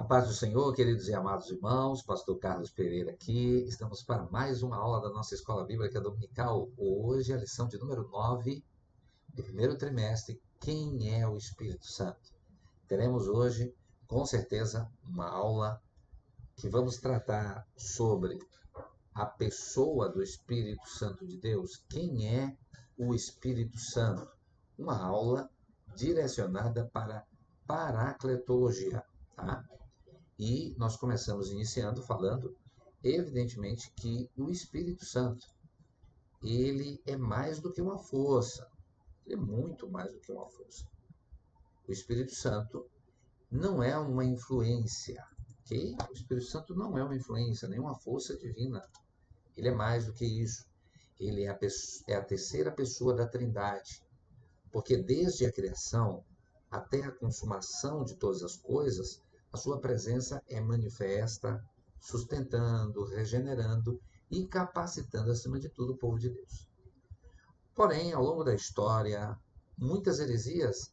Paz do Senhor, queridos e amados irmãos, Pastor Carlos Pereira aqui. Estamos para mais uma aula da nossa Escola Bíblica Dominical. Hoje a lição de número 9 do primeiro trimestre, quem é o Espírito Santo? Teremos hoje, com certeza, uma aula que vamos tratar sobre a pessoa do Espírito Santo de Deus. Quem é o Espírito Santo? Uma aula direcionada para paracletologia, tá? E nós começamos iniciando falando, evidentemente, que o Espírito Santo, ele é mais do que uma força. Ele é muito mais do que uma força. O Espírito Santo não é uma influência, ok? O Espírito Santo não é uma influência, nem uma força divina. Ele é mais do que isso. Ele é a terceira pessoa da Trindade. Porque desde a criação até a consumação de todas as coisas, a sua presença é manifesta, sustentando, regenerando e capacitando, acima de tudo, o povo de Deus. Porém, ao longo da história, muitas heresias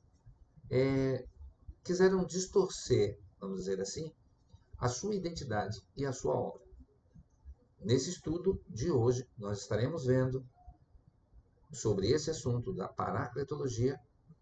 quiseram distorcer, vamos dizer assim, a sua identidade e a sua obra. Nesse estudo de hoje, nós estaremos vendo sobre esse assunto da paracletologia,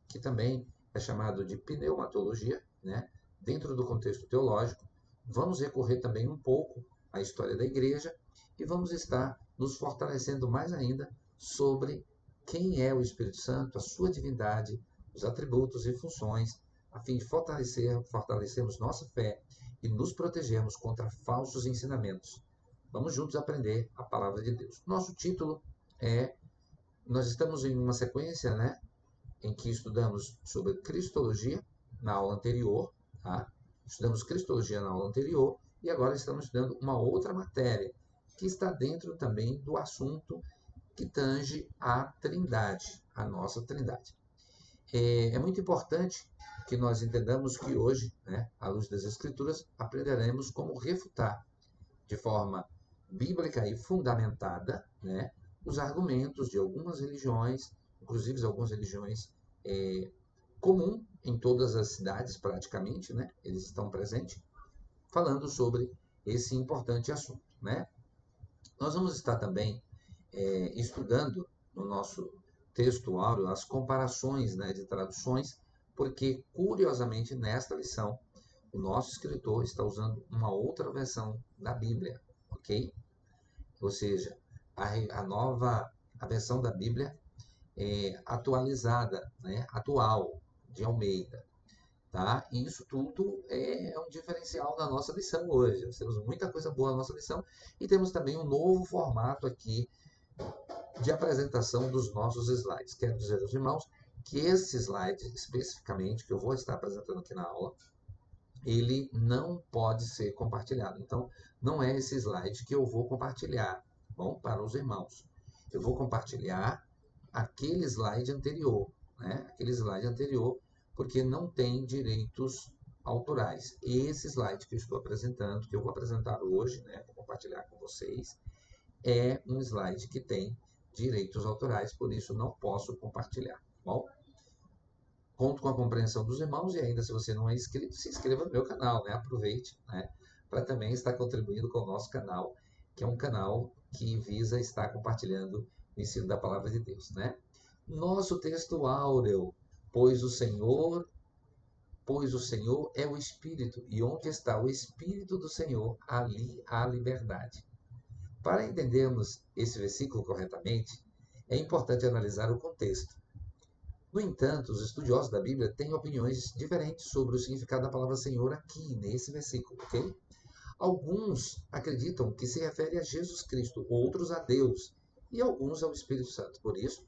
que também é chamado de pneumatologia, né? Dentro do contexto teológico. Vamos recorrer também um pouco à história da igreja e vamos estar nos fortalecendo mais ainda sobre quem é o Espírito Santo, a sua divindade, os atributos e funções, a fim de fortalecermos nossa fé e nos protegermos contra falsos ensinamentos. Vamos juntos aprender a palavra de Deus. Nosso título é, nós estamos em uma sequência, né, em que estudamos sobre Cristologia na aula anterior, tá? Estudamos Cristologia na aula anterior e agora estamos estudando uma outra matéria que está dentro também do assunto que tange a Trindade, a nossa Trindade. É muito importante que nós entendamos que hoje, né, à luz das Escrituras, aprenderemos como refutar de forma bíblica e fundamentada, né, os argumentos de algumas religiões, inclusive algumas religiões comum em todas as cidades praticamente, né, eles estão presentes, falando sobre esse importante assunto, né. Nós vamos estar também estudando no nosso texto áureo as comparações, né, de traduções, porque curiosamente nesta lição o nosso escritor está usando uma outra versão da Bíblia, ok? Ou seja, a versão da Bíblia atualizada, né? Atual, de Almeida. Tá? E isso tudo é um diferencial da nossa lição hoje. Nós temos muita coisa boa na nossa lição e temos também um novo formato aqui de apresentação dos nossos slides. Quero dizer aos irmãos que esse slide, especificamente, que eu vou estar apresentando aqui na aula, ele não pode ser compartilhado. Então, não é esse slide que eu vou compartilhar, bom, para os irmãos. Eu vou compartilhar aquele slide anterior, né? Aquele slide anterior, porque não tem direitos autorais. Esse slide que eu estou apresentando, que eu vou apresentar hoje, né, vou compartilhar com vocês, é um slide que tem direitos autorais, por isso não posso compartilhar. Bom, conto com a compreensão dos irmãos e ainda se você não é inscrito, se inscreva no meu canal, né? Aproveite, né, para também estar contribuindo com o nosso canal, que é um canal que visa estar compartilhando o ensino da palavra de Deus, né? Nosso texto áureo, pois o Senhor é o Espírito, e onde está o Espírito do Senhor, ali há liberdade. Para entendermos esse versículo corretamente, é importante analisar o contexto. No entanto, os estudiosos da Bíblia têm opiniões diferentes sobre o significado da palavra Senhor aqui, nesse versículo, ok? Alguns acreditam que se refere a Jesus Cristo, outros a Deus, e alguns ao Espírito Santo. Por isso,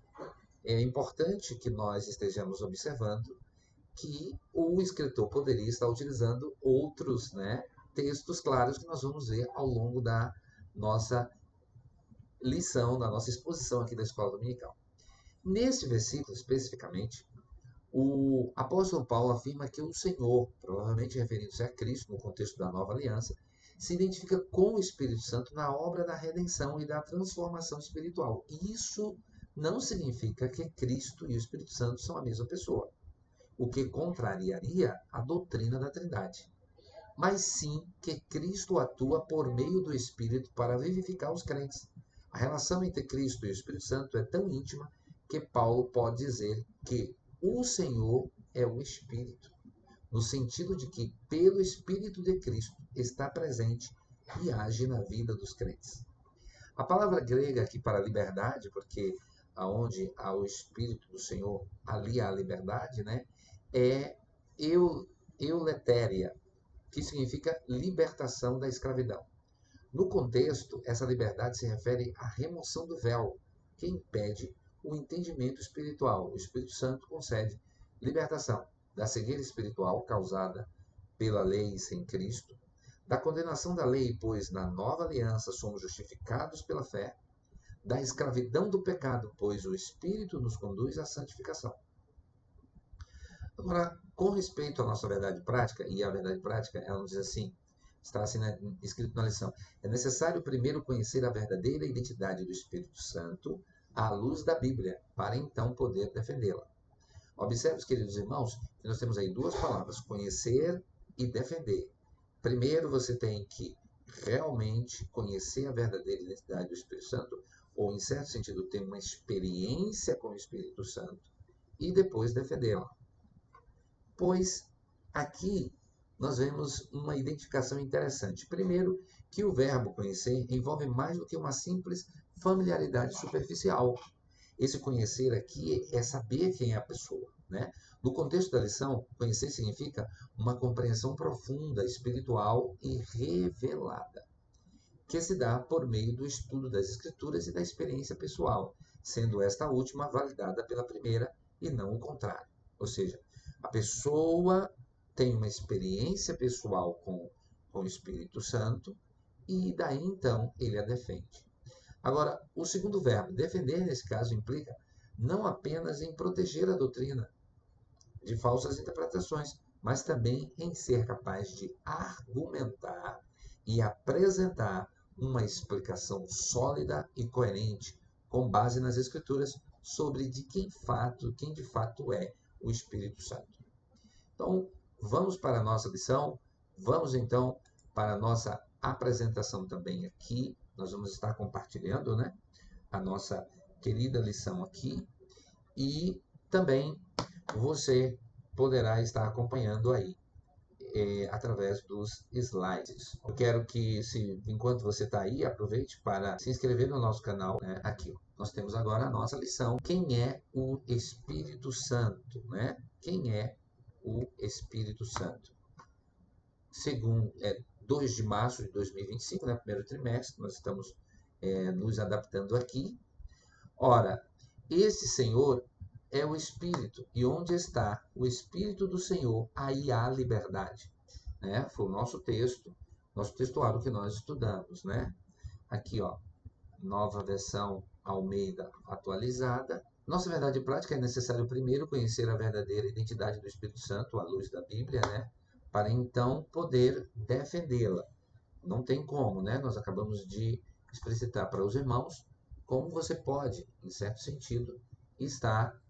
é importante que nós estejamos observando que o escritor poderia estar utilizando outros, né, textos claros que nós vamos ver ao longo da nossa lição, da nossa exposição aqui da Escola Dominical. Neste versículo, especificamente, o apóstolo Paulo afirma que o Senhor, provavelmente referindo-se a Cristo no contexto da nova aliança, se identifica com o Espírito Santo na obra da redenção e da transformação espiritual. Isso não significa que Cristo e o Espírito Santo são a mesma pessoa, o que contrariaria a doutrina da Trindade. mas sim que Cristo atua por meio do Espírito para vivificar os crentes. A relação entre Cristo e o Espírito Santo é tão íntima que Paulo pode dizer que o Senhor é o Espírito, no sentido de que, pelo Espírito de Cristo, está presente e age na vida dos crentes. A palavra grega aqui para liberdade, porque aonde há o Espírito do Senhor, ali há a liberdade, né? É euletéria, que significa libertação da escravidão. No contexto, essa liberdade se refere à remoção do véu, que impede o entendimento espiritual. O Espírito Santo concede libertação da cegueira espiritual causada pela lei sem Cristo, da condenação da lei, pois na nova aliança somos justificados pela fé, da escravidão do pecado, pois o Espírito nos conduz à santificação. Agora, com respeito à nossa verdade prática, e a verdade prática, ela nos diz assim, está assim escrito na lição, é necessário primeiro conhecer a verdadeira identidade do Espírito Santo à luz da Bíblia, para então poder defendê-la. Observe, queridos irmãos, que nós temos aí duas palavras, conhecer e defender. Primeiro você tem que realmente conhecer a verdadeira identidade do Espírito Santo, ou em certo sentido ter uma experiência com o Espírito Santo, e depois defendê-la. Pois aqui nós vemos uma identificação interessante. Primeiro, que o verbo conhecer envolve mais do que uma simples familiaridade superficial. Esse conhecer aqui é saber quem é a pessoa, né? No contexto da lição, conhecer significa uma compreensão profunda, espiritual e revelada, que se dá por meio do estudo das Escrituras e da experiência pessoal, sendo esta última validada pela primeira e não o contrário. Ou seja, a pessoa tem uma experiência pessoal com o Espírito Santo e daí então ele a defende. Agora, o segundo verbo, defender, nesse caso, implica não apenas em proteger a doutrina de falsas interpretações, mas também em ser capaz de argumentar e apresentar uma explicação sólida e coerente, com base nas Escrituras, sobre quem de fato é o Espírito Santo. Então, vamos para a nossa lição, vamos então para a nossa apresentação também aqui. Nós vamos estar compartilhando, né, a nossa querida lição aqui e também você poderá estar acompanhando aí através dos slides. Eu quero que, enquanto você está aí, aproveite para se inscrever no nosso canal, né, aqui. Nós temos agora a nossa lição. Quem é o Espírito Santo? Né? Quem é o Espírito Santo? Segundo, 2 de março de 2025, né, primeiro trimestre, nós estamos nos adaptando aqui. Ora, esse Senhor é o Espírito, e onde está o Espírito do Senhor, aí há liberdade. Né? Foi o nosso textuário que nós estudamos. Né? Aqui, ó, nova versão Almeida atualizada. Nossa verdade prática é necessário primeiro conhecer a verdadeira identidade do Espírito Santo, à luz da Bíblia, né? Para então poder defendê-la. Não tem como, né? Nós acabamos de explicitar para os irmãos como você pode, em certo sentido, estar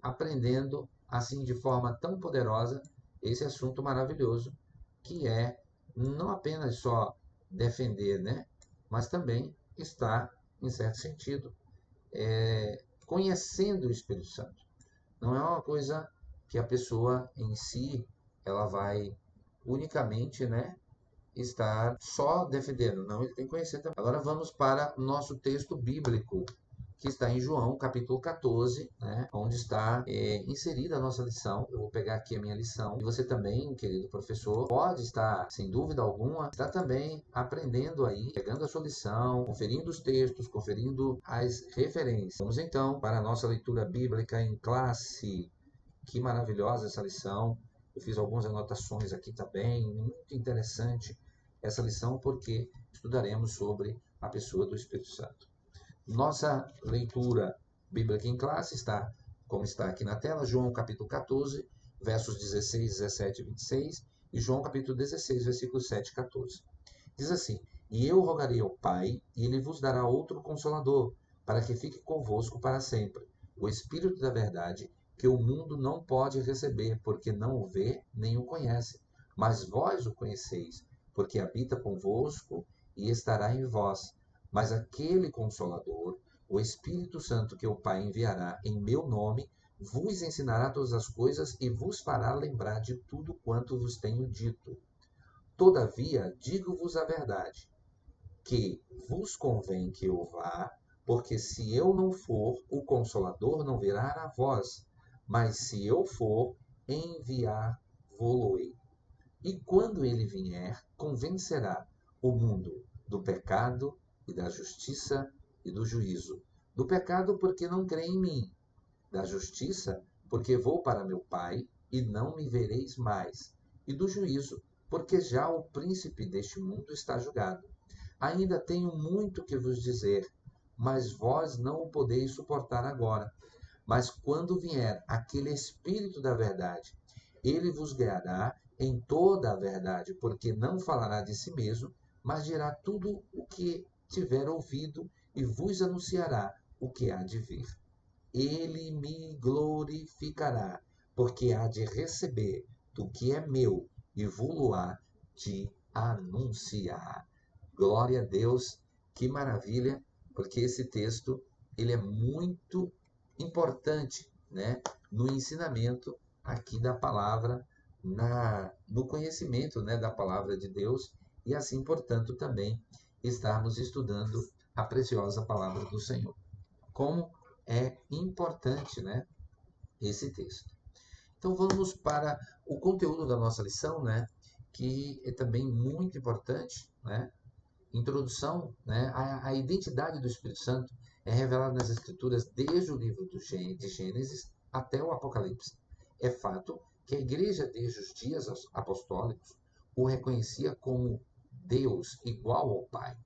aprendendo assim de forma tão poderosa esse assunto maravilhoso que é não apenas só defender, né? Mas também estar, em certo sentido, conhecendo o Espírito Santo. Não é uma coisa que a pessoa em si ela vai unicamente, né, estar só defendendo. Não, ele tem que conhecer também. Agora vamos para o nosso texto bíblico, que está em João, capítulo 14, né, onde está inserida a nossa lição. Eu vou pegar aqui a minha lição. E você também, querido professor, pode estar, sem dúvida alguma, está também aprendendo aí, pegando a sua lição, conferindo os textos, conferindo as referências. Vamos então para a nossa leitura bíblica em classe. Que maravilhosa essa lição. Eu fiz algumas anotações aqui também, muito interessante essa lição, porque estudaremos sobre a pessoa do Espírito Santo. Nossa leitura bíblica em classe está, como está aqui na tela, João capítulo 14, versos 16, 17 e 26, e João capítulo 16, versículos 7 e 14. Diz assim: E eu rogarei ao Pai, e ele vos dará outro Consolador, para que fique convosco para sempre, o Espírito da verdade, que o mundo não pode receber, porque não o vê nem o conhece. Mas vós o conheceis, porque habita convosco e estará em vós. Mas aquele Consolador, o Espírito Santo que o Pai enviará em meu nome, vos ensinará todas as coisas e vos fará lembrar de tudo quanto vos tenho dito. Todavia, digo-vos a verdade, que vos convém que eu vá, porque se eu não for, o Consolador não virá a vós, mas se eu for, enviar-vos-ei. E quando ele vier, convencerá o mundo do pecado e da justiça e do juízo. Do pecado, porque não crê em mim. Da justiça, porque vou para meu Pai e não me vereis mais. E do juízo, porque já o príncipe deste mundo está julgado. Ainda tenho muito que vos dizer, mas vós não o podeis suportar agora. Mas quando vier aquele Espírito da verdade, ele vos guiará em toda a verdade, porque não falará de si mesmo, mas dirá tudo o que tiver ouvido e vos anunciará o que há de vir. Ele me glorificará, porque há de receber do que é meu e vou-lo-á de anunciar. Glória a Deus, que maravilha, porque esse texto ele é muito importante, né, no ensinamento aqui da palavra, no conhecimento, né, da palavra de Deus e assim, portanto, também estarmos estudando a preciosa palavra do Senhor. Como é importante, né, esse texto. Então vamos para o conteúdo da nossa lição, né, que é também muito importante, né? Introdução, né, a identidade do Espírito Santo é revelada nas Escrituras desde o livro de Gênesis até o Apocalipse. É fato que a igreja, desde os dias apostólicos, o reconhecia como Deus igual ao Pai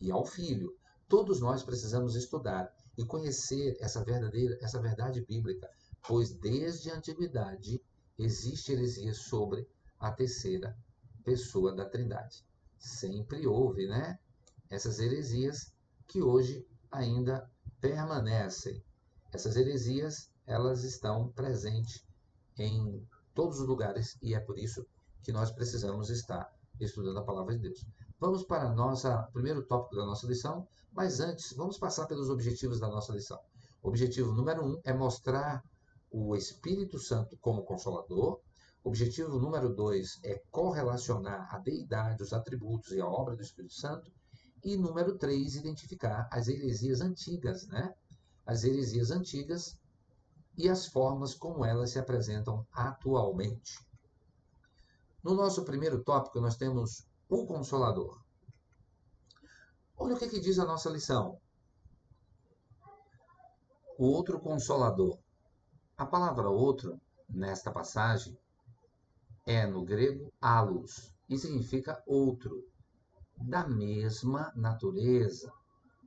e ao Filho. Todos nós precisamos estudar e conhecer essa verdade bíblica, pois desde a antiguidade existe heresia sobre a terceira pessoa da Trindade. Sempre houve, né? Essas heresias que hoje ainda permanecem. Essas heresias, elas estão presentes em todos os lugares e é por isso que nós precisamos estar estudando a palavra de Deus. Vamos para o primeiro tópico da nossa lição, mas antes, vamos passar pelos objetivos da nossa lição. O objetivo número 1 é mostrar o Espírito Santo como Consolador. O objetivo número 2 é correlacionar a deidade, os atributos e a obra do Espírito Santo. E número 3, identificar as heresias antigas, né? As heresias antigas e as formas como elas se apresentam atualmente. No nosso primeiro tópico, nós temos o Consolador. Olha o que diz a nossa lição. O outro Consolador. A palavra outro, nesta passagem, é no grego allos e significa outro, da mesma natureza,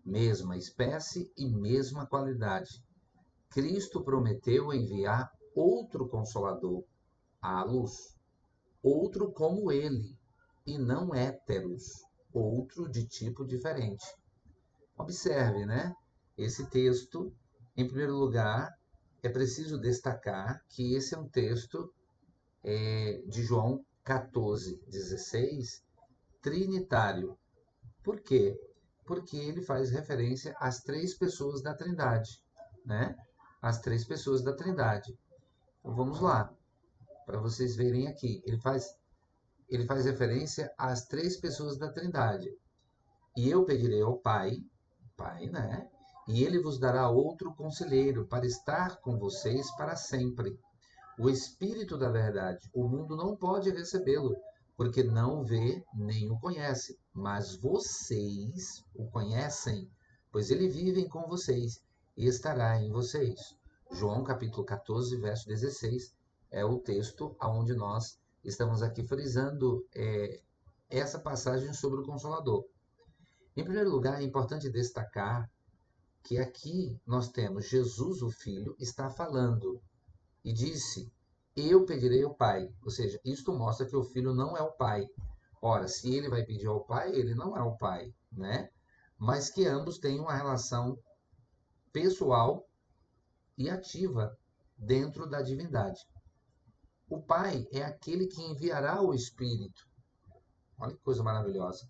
mesma espécie e mesma qualidade. Cristo prometeu enviar outro Consolador, allos, outro como ele, e não héteros, outro de tipo diferente. Observe, né? Esse texto, em primeiro lugar, é preciso destacar que esse é um texto de João 14:16, trinitário. Por quê? Porque ele faz referência às três pessoas da Trindade, né? As três pessoas da Trindade. Então vamos lá, para vocês verem aqui. Ele faz referência às três pessoas da Trindade. E eu pedirei ao Pai, Pai, né? E ele vos dará outro conselheiro para estar com vocês para sempre. O Espírito da verdade. O mundo não pode recebê-lo, porque não o vê nem o conhece. Mas vocês o conhecem, pois ele vive com vocês e estará em vocês. João capítulo 14, verso 16, é o texto onde nós estamos aqui frisando essa passagem sobre o Consolador. Em primeiro lugar, é importante destacar que aqui nós temos Jesus, o Filho, está falando e disse: eu pedirei ao Pai. Ou seja, isto mostra que o Filho não é o Pai. Ora, se ele vai pedir ao Pai, ele não é o Pai, né? Mas que ambos têm uma relação pessoal e ativa dentro da divindade. O Pai é aquele que enviará o Espírito. Olha que coisa maravilhosa.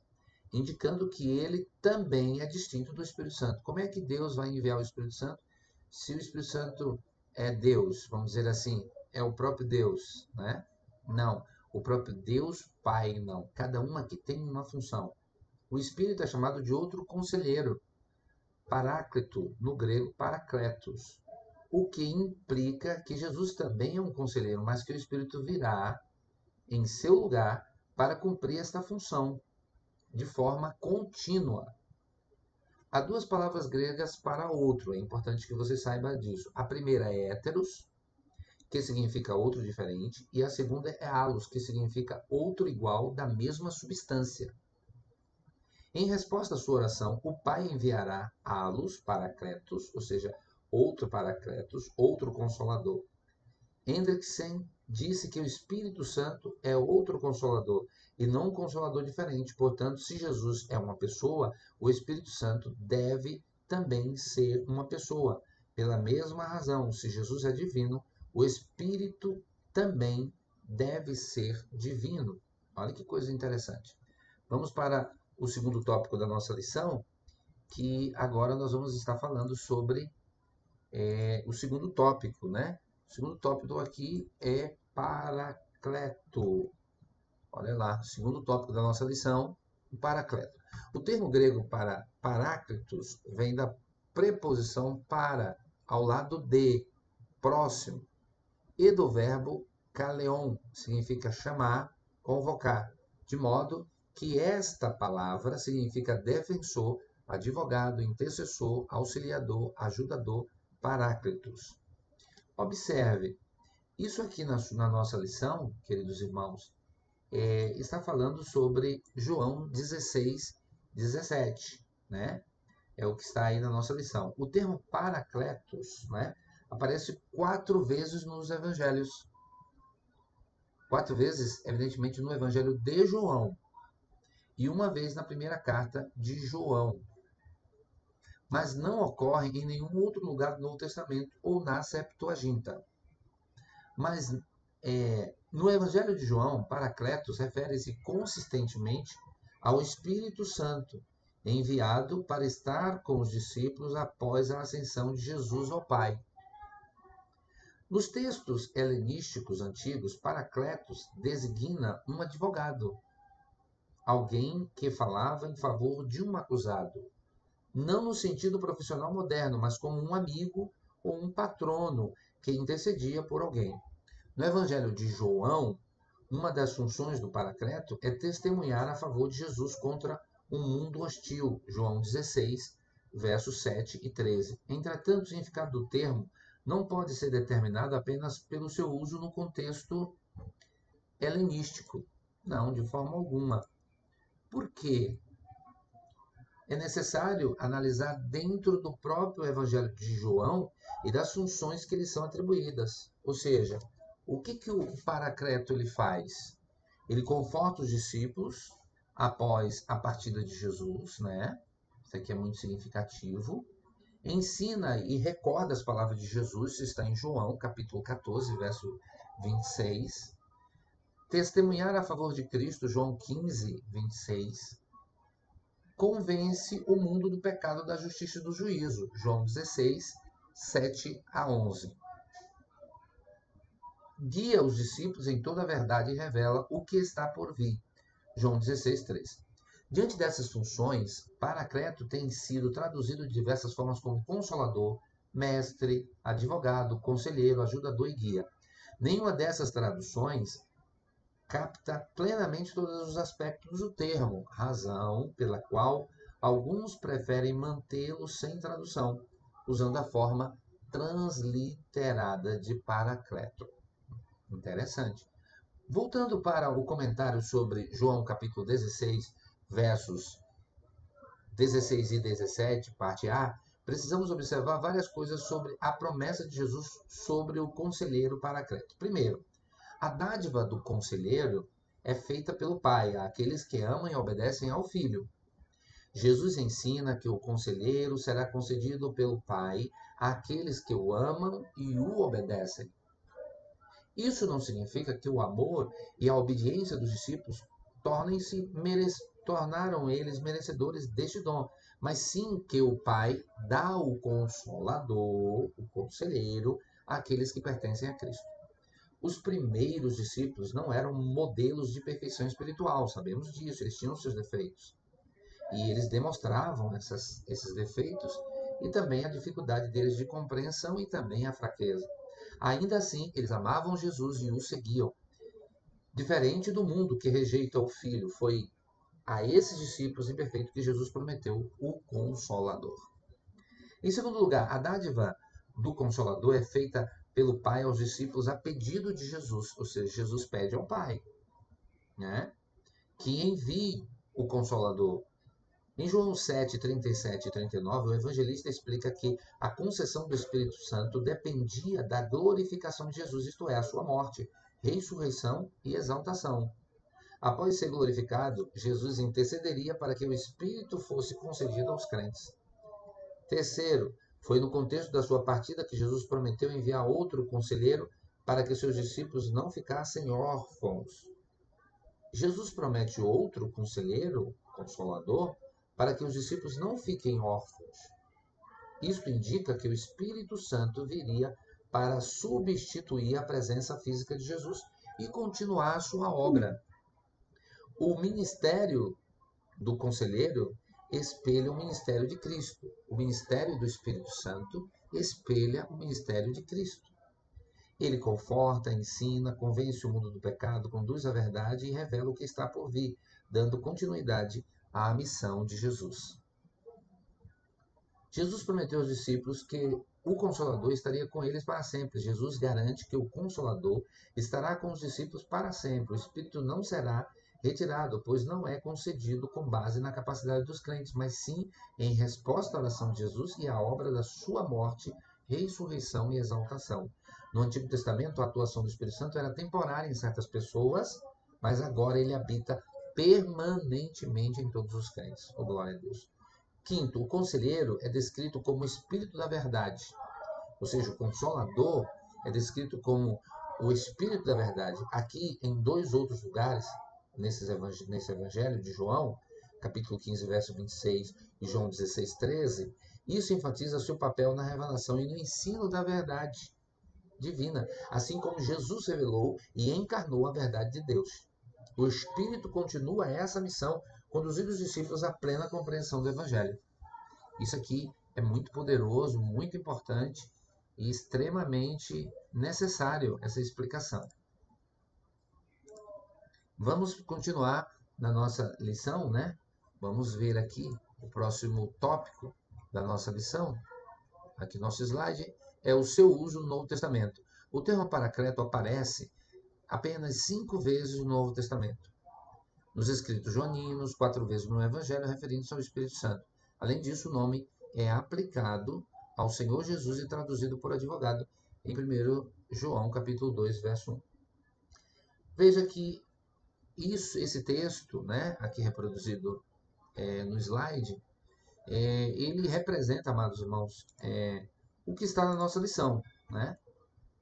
Indicando que ele também é distinto do Espírito Santo. Como é que Deus vai enviar o Espírito Santo se o Espírito Santo é Deus, vamos dizer assim, é o próprio Deus, né? Não, o próprio Deus Pai não. Cada um aqui tem uma função. O Espírito é chamado de outro conselheiro, paráclito, no grego paracletos, o que implica que Jesus também é um conselheiro, mas que o Espírito virá em seu lugar para cumprir esta função de forma contínua. Há duas palavras gregas para outro, é importante que você saiba disso. A primeira é héteros, que significa outro diferente, e a segunda é halos, que significa outro igual da mesma substância. Em resposta à sua oração, o Pai enviará halos, paracletos, ou seja, outro paracletos, outro consolador. Hendrickson disse que o Espírito Santo é outro consolador e não um consolador diferente. Portanto, se Jesus é uma pessoa, o Espírito Santo deve também ser uma pessoa. Pela mesma razão, se Jesus é divino, o Espírito também deve ser divino. Olha que coisa interessante. Vamos para o segundo tópico da nossa lição, que agora nós vamos estar falando sobre o segundo tópico, né? O segundo tópico aqui é paracleto. Olha lá, o segundo tópico da nossa lição, o paracleto. O termo grego para paráclitos vem da preposição para, ao lado de, próximo, e do verbo kaleon, significa chamar, convocar, de modo que esta palavra significa defensor, advogado, intercessor, auxiliador, ajudador, paráclitos. Observe, isso aqui na nossa lição, queridos irmãos, está falando sobre João 16, 17, né? É o que está aí na nossa lição. O termo paracletos, né, aparece 4 vezes nos evangelhos. 4 vezes, evidentemente, no evangelho de João. E uma vez na primeira carta de João. Mas não ocorre em nenhum outro lugar do Novo Testamento ou na Septuaginta. Mas no Evangelho de João, Paracletos refere-se consistentemente ao Espírito Santo, enviado para estar com os discípulos após a ascensão de Jesus ao Pai. Nos textos helenísticos antigos, Paracletos designa um advogado, alguém que falava em favor de um acusado, não no sentido profissional moderno, mas como um amigo ou um patrono que intercedia por alguém. No Evangelho de João, uma das funções do Paracleto é testemunhar a favor de Jesus contra um mundo hostil. João 16, versos 7 e 13. Entretanto, o significado do termo não pode ser determinado apenas pelo seu uso no contexto helenístico. Não, de forma alguma. Por quê? É necessário analisar dentro do próprio Evangelho de João e das funções que lhe são atribuídas. Ou seja, o que o Paracleto ele faz? Ele conforta os discípulos após a partida de Jesus, né? Isso aqui é muito significativo. Ensina e recorda as palavras de Jesus, isso está em João, capítulo 14, verso 26. Testemunhar a favor de Cristo, João 15, 26. Convence o mundo do pecado, da justiça e do juízo, João 16, 7 a 11. Guia os discípulos em toda a verdade e revela o que está por vir, João 16, 3. Diante dessas funções, Paracleto tem sido traduzido de diversas formas como consolador, mestre, advogado, conselheiro, ajudador e guia. Nenhuma dessas traduções capta plenamente todos os aspectos do termo, razão pela qual alguns preferem mantê-lo sem tradução, usando a forma transliterada de Paracleto. Interessante. Voltando para o comentário sobre João capítulo 16, versos 16 e 17, parte A, precisamos observar várias coisas sobre a promessa de Jesus sobre o conselheiro Paracleto. Primeiro, a dádiva do conselheiro é feita pelo Pai, àqueles que amam e obedecem ao Filho. Jesus ensina que o conselheiro será concedido pelo Pai àqueles que o amam e o obedecem. Isso não significa que o amor e a obediência dos discípulos tornaram eles merecedores deste dom, mas sim que o Pai dá o Consolador, o Conselheiro, àqueles que pertencem a Cristo. Os primeiros discípulos não eram modelos de perfeição espiritual, sabemos disso, eles tinham seus defeitos. E eles demonstravam esses defeitos e também a dificuldade deles de compreensão e também a fraqueza. Ainda assim, eles amavam Jesus e o seguiam. Diferente do mundo que rejeita o Filho, foi a esses discípulos imperfeitos que Jesus prometeu o Consolador. Em segundo lugar, a dádiva do Consolador é feita pelo Pai aos discípulos a pedido de Jesus, ou seja, Jesus pede ao Pai, né, que envie o Consolador. Em João 7, 37 e 39, o evangelista explica que a concessão do Espírito Santo dependia da glorificação de Jesus, isto é, a sua morte, ressurreição e exaltação. Após ser glorificado, Jesus intercederia para que o Espírito fosse concedido aos crentes. Terceiro, foi no contexto da sua partida que Jesus prometeu enviar outro conselheiro para que seus discípulos não ficassem órfãos. Jesus promete outro conselheiro, consolador, para que os discípulos não fiquem órfãos. Isto indica que o Espírito Santo viria para substituir a presença física de Jesus e continuar a sua obra. O ministério do conselheiro espelha o ministério de Cristo. O ministério do Espírito Santo espelha o ministério de Cristo. Ele conforta, ensina, convence o mundo do pecado, conduz à verdade e revela o que está por vir, dando continuidade à missão de Jesus. Jesus prometeu aos discípulos que o Consolador estaria com eles para sempre. Jesus garante que o Consolador estará com os discípulos para sempre. O Espírito não será retirado, pois não é concedido com base na capacidade dos crentes, mas sim em resposta à oração de Jesus e à obra da sua morte, ressurreição e exaltação. No Antigo Testamento, a atuação do Espírito Santo era temporária em certas pessoas, mas agora ele habita permanentemente em todos os crentes. Oh, glória a Deus. Quinto, o conselheiro é descrito como o Espírito da Verdade, ou seja, o Consolador é descrito como o Espírito da Verdade. Aqui, em dois outros lugares, nesse evangelho de João, capítulo 15, verso 26 e João 16, 13, isso enfatiza seu papel na revelação e no ensino da verdade divina, assim como Jesus revelou e encarnou a verdade de Deus. O Espírito continua essa missão, conduzindo os discípulos à plena compreensão do Evangelho. Isso aqui é muito poderoso, muito importante e extremamente necessário, essa explicação. Vamos continuar na nossa lição, né? Vamos ver aqui o próximo tópico da nossa lição. Aqui nosso slide é o seu uso no Novo Testamento. O termo Paracleto aparece apenas 5 vezes no Novo Testamento. Nos escritos joaninos, 4 vezes no Evangelho, referindo-se ao Espírito Santo. Além disso, o nome é aplicado ao Senhor Jesus e traduzido por advogado em 1 João, capítulo 2, verso 1. Veja que esse texto, né, aqui reproduzido no slide, ele representa, amados irmãos, o que está na nossa lição, né?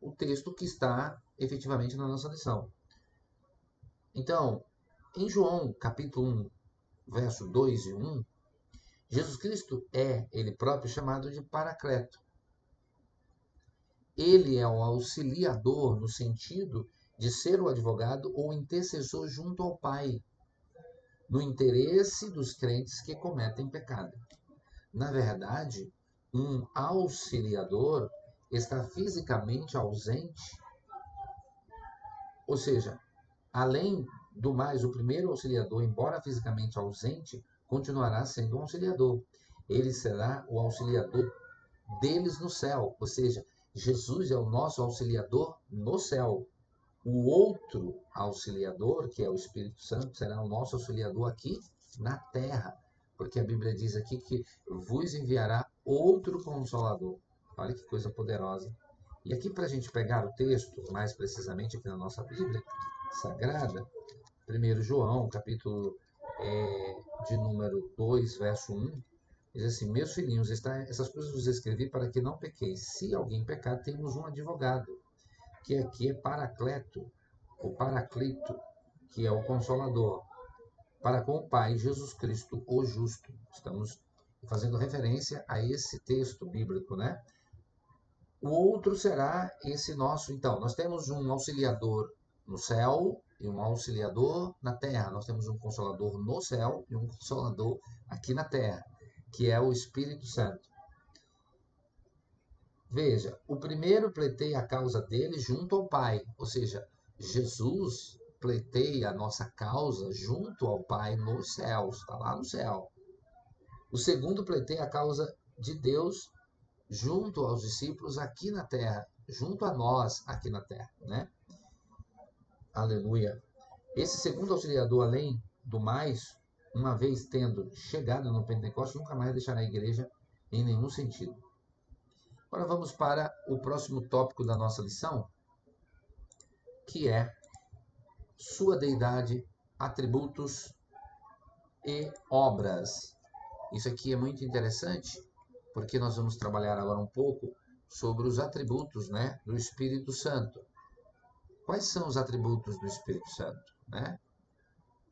O texto que está efetivamente na nossa lição. Então, em João, capítulo 1, verso 2 e 1, Jesus Cristo é, ele próprio, chamado de Paracleto. Ele é o auxiliador no sentido de ser o advogado ou intercessor junto ao Pai, no interesse dos crentes que cometem pecado. Na verdade, um auxiliador está fisicamente ausente, ou seja, além do mais, o primeiro auxiliador, embora fisicamente ausente, continuará sendo um auxiliador. Ele será o auxiliador deles no céu, ou seja, Jesus é o nosso auxiliador no céu. O outro auxiliador, que é o Espírito Santo, será o nosso auxiliador aqui na terra, porque a Bíblia diz aqui que vos enviará outro Consolador. Olha que coisa poderosa. E aqui, para a gente pegar o texto, mais precisamente aqui na nossa Bíblia Sagrada, 1 João, capítulo de número 2, verso 1, diz assim: meus filhinhos, essas coisas vos escrevi para que não pequeis. Se alguém pecar, temos um advogado que aqui é Paracleto, o Paraclito, que é o Consolador, para com o Pai, Jesus Cristo, o Justo. Estamos fazendo referência a esse texto bíblico, né? O outro será esse nosso. Então, nós temos um auxiliador no céu e um auxiliador na terra. Nós temos um consolador no céu e um consolador aqui na terra, que é o Espírito Santo. Veja, o primeiro pleiteia a causa dele junto ao Pai, ou seja, Jesus pleiteia a nossa causa junto ao Pai nos céus, está lá no céu. O segundo pleiteia a causa de Deus junto aos discípulos aqui na terra, junto a nós aqui na terra, né? Aleluia. Esse segundo auxiliador, além do mais, uma vez tendo chegado no Pentecostes, nunca mais deixará a igreja em nenhum sentido. Agora vamos para o próximo tópico da nossa lição, que é sua deidade, atributos e obras. Isso aqui é muito interessante, porque nós vamos trabalhar agora um pouco sobre os atributos, né, do Espírito Santo. Quais são os atributos do Espírito Santo, né?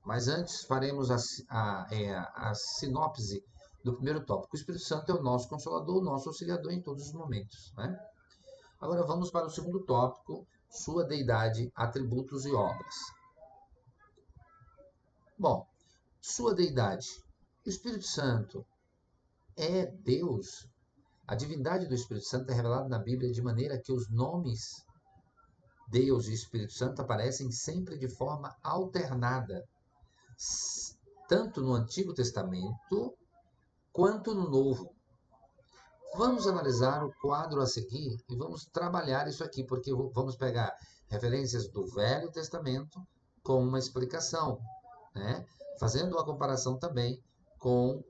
Mas antes faremos a sinopse do primeiro tópico. O Espírito Santo é o nosso Consolador, o nosso auxiliador em todos os momentos, né? Agora vamos para o segundo tópico, sua deidade, atributos e obras. Bom, sua deidade. O Espírito Santo é Deus. A divindade do Espírito Santo é revelada na Bíblia de maneira que os nomes Deus e Espírito Santo aparecem sempre de forma alternada, tanto no Antigo Testamento quanto no Novo. Vamos analisar o quadro a seguir e vamos trabalhar isso aqui, porque vamos pegar referências do Velho Testamento com uma explicação, né? Fazendo uma comparação também com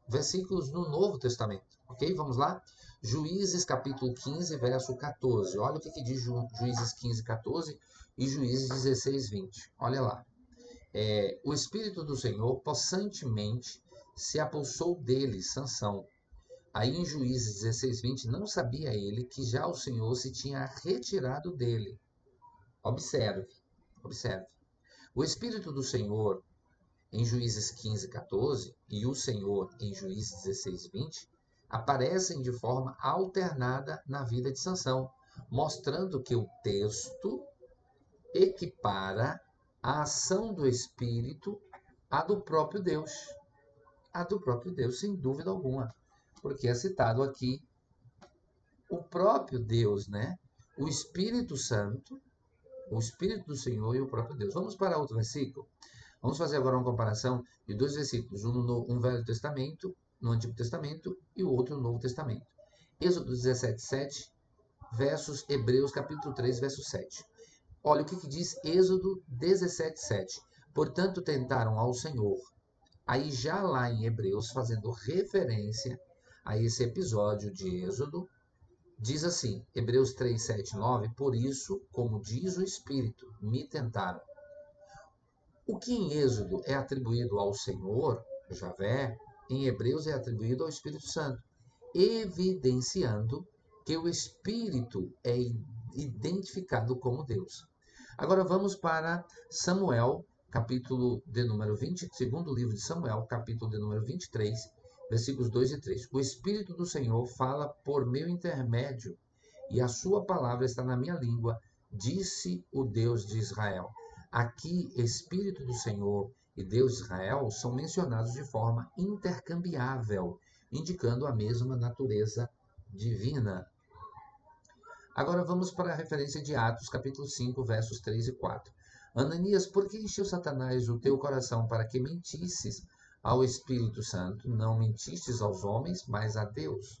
versículos no Novo Testamento, ok? Vamos lá? Juízes capítulo 15, verso 14. Olha o que diz Juízes 15, 14 e Juízes 16, 20. Olha lá. O Espírito do Senhor possantemente se apossou dele, Sansão. Aí em Juízes 16, 20, não sabia ele que já o Senhor se tinha retirado dele. Observe, observe. O Espírito do Senhor em Juízes 15, 14 e o Senhor em Juízes 16, 20 aparecem de forma alternada na vida de Sansão, mostrando que o texto equipara a ação do Espírito à do próprio Deus. A do próprio Deus, sem dúvida alguma. Porque é citado aqui o próprio Deus, né? O Espírito Santo, o Espírito do Senhor e o próprio Deus. Vamos para outro versículo? Vamos fazer agora uma comparação de dois versículos, um no Velho Testamento, no Antigo Testamento, e o outro no Novo Testamento. Êxodo 17, 7, versus Hebreus capítulo 3, verso 7. Olha o que diz Êxodo 17, 7. Portanto, tentaram ao Senhor. Aí já lá em Hebreus, fazendo referência a esse episódio de Êxodo, diz assim, Hebreus 3, 7, 9, por isso, como diz o Espírito, me tentaram. O que em Êxodo é atribuído ao Senhor, Javé, em Hebreus é atribuído ao Espírito Santo, evidenciando que o Espírito é identificado como Deus. Agora vamos para Samuel, capítulo de número 20, segundo livro de Samuel, capítulo de número 23, versículos 2 e 3. O Espírito do Senhor fala por meu intermédio, e a sua palavra está na minha língua, disse o Deus de Israel. Aqui, Espírito do Senhor e Deus de Israel são mencionados de forma intercambiável, indicando a mesma natureza divina. Agora vamos para a referência de Atos, capítulo 5, versos 3 e 4. Ananias, por que encheu Satanás o teu coração para que mentisses ao Espírito Santo? Não mentistes aos homens, mas a Deus.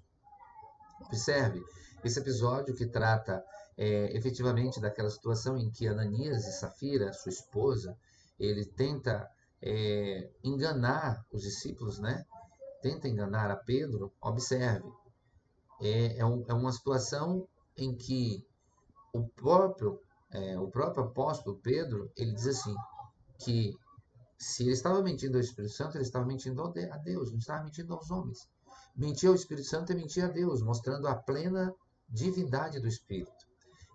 Observe, esse episódio que trata efetivamente daquela situação em que Ananias e Safira, sua esposa, ele tenta enganar os discípulos, né? Tenta enganar a Pedro. Observe, é uma situação em que o próprio apóstolo Pedro, ele diz assim, que se ele estava mentindo ao Espírito Santo, ele estava mentindo a Deus, não estava mentindo aos homens. Mentir ao Espírito Santo é mentir a Deus, mostrando a plena divindade do Espírito.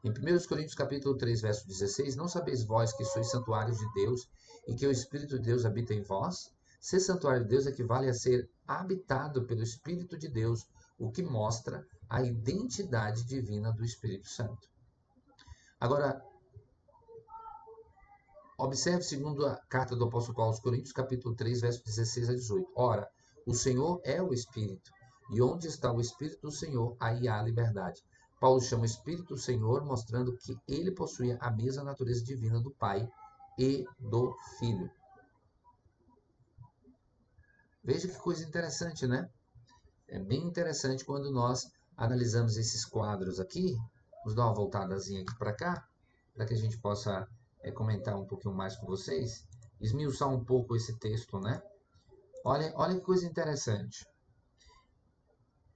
Em 1 Coríntios capítulo 3, verso 16, não sabeis vós que sois santuários de Deus e que o Espírito de Deus habita em vós? Ser santuário de Deus equivale a ser habitado pelo Espírito de Deus, o que mostra a identidade divina do Espírito Santo. Agora, observe segundo a carta do apóstolo Paulo aos Coríntios, capítulo 3, verso 16 a 18. Ora, o Senhor é o Espírito, e onde está o Espírito do Senhor, aí há liberdade. Paulo chama o Espírito do Senhor, mostrando que ele possuía a mesma natureza divina do Pai e do Filho. Veja que coisa interessante, né? É bem interessante quando nós analisamos esses quadros aqui. Vamos dar uma voltadazinha aqui para cá, para que a gente possa comentar um pouquinho mais com vocês, esmiuçar um pouco esse texto, né? Olha que coisa interessante.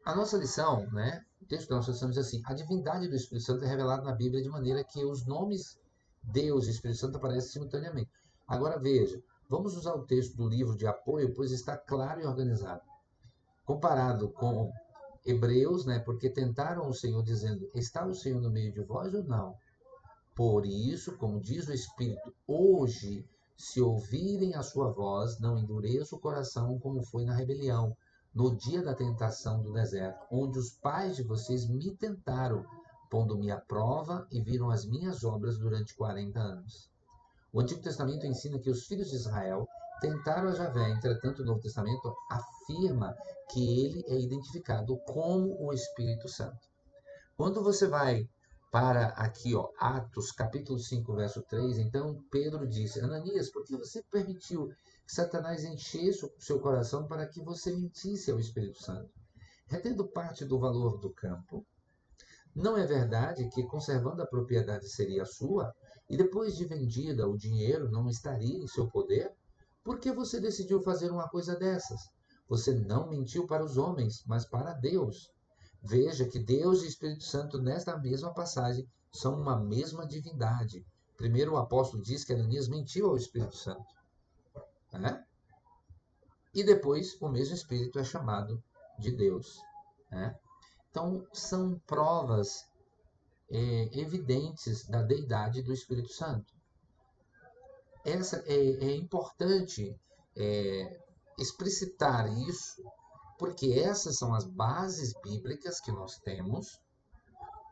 A nossa lição, né? O texto da nossa lição diz assim: a divindade do Espírito Santo é revelada na Bíblia de maneira que os nomes Deus e Espírito Santo aparecem simultaneamente. Agora veja, vamos usar o texto do livro de apoio, pois está claro e organizado. Comparado com Hebreus, né? Porque tentaram o Senhor dizendo: está o Senhor no meio de vós ou não? Por isso, como diz o Espírito, hoje, se ouvirem a sua voz, não endureça o coração como foi na rebelião, no dia da tentação do deserto, onde os pais de vocês me tentaram, pondo-me à prova e viram as minhas obras durante 40 anos. O Antigo Testamento ensina que os filhos de Israel tentaram a Javé, entretanto o Novo Testamento afirma que ele é identificado como o Espírito Santo. Quando você vai para aqui, ó, Atos, capítulo 5, verso 3, então Pedro disse: Ananias, por que você permitiu que Satanás enchesse o seu coração para que você mentisse ao Espírito Santo, retendo parte do valor do campo? Não é verdade que, conservando a propriedade, seria sua, e depois de vendida, o dinheiro não estaria em seu poder? Por que você decidiu fazer uma coisa dessas? Você não mentiu para os homens, mas para Deus. Veja que Deus e Espírito Santo, nesta mesma passagem, são uma mesma divindade. Primeiro, o apóstolo diz que Ananias mentiu ao Espírito Santo, né? E depois, o mesmo Espírito é chamado de Deus, né? Então, são provas evidentes da deidade do Espírito Santo. É importante explicitar isso, porque essas são as bases bíblicas que nós temos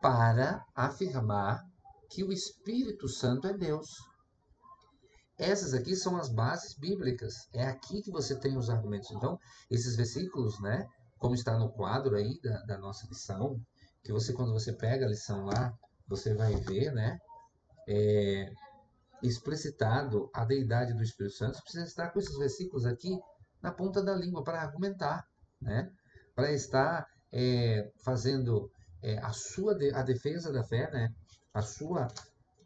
para afirmar que o Espírito Santo é Deus. Essas aqui são as bases bíblicas. É aqui que você tem os argumentos. Então, esses versículos, né, como está no quadro aí da nossa lição, que você, quando você pega a lição lá, você vai ver, né, explicitado a deidade do Espírito Santo. Você precisa estar com esses versículos aqui na ponta da língua para argumentar, né, para estar fazendo a defesa da fé, né, a sua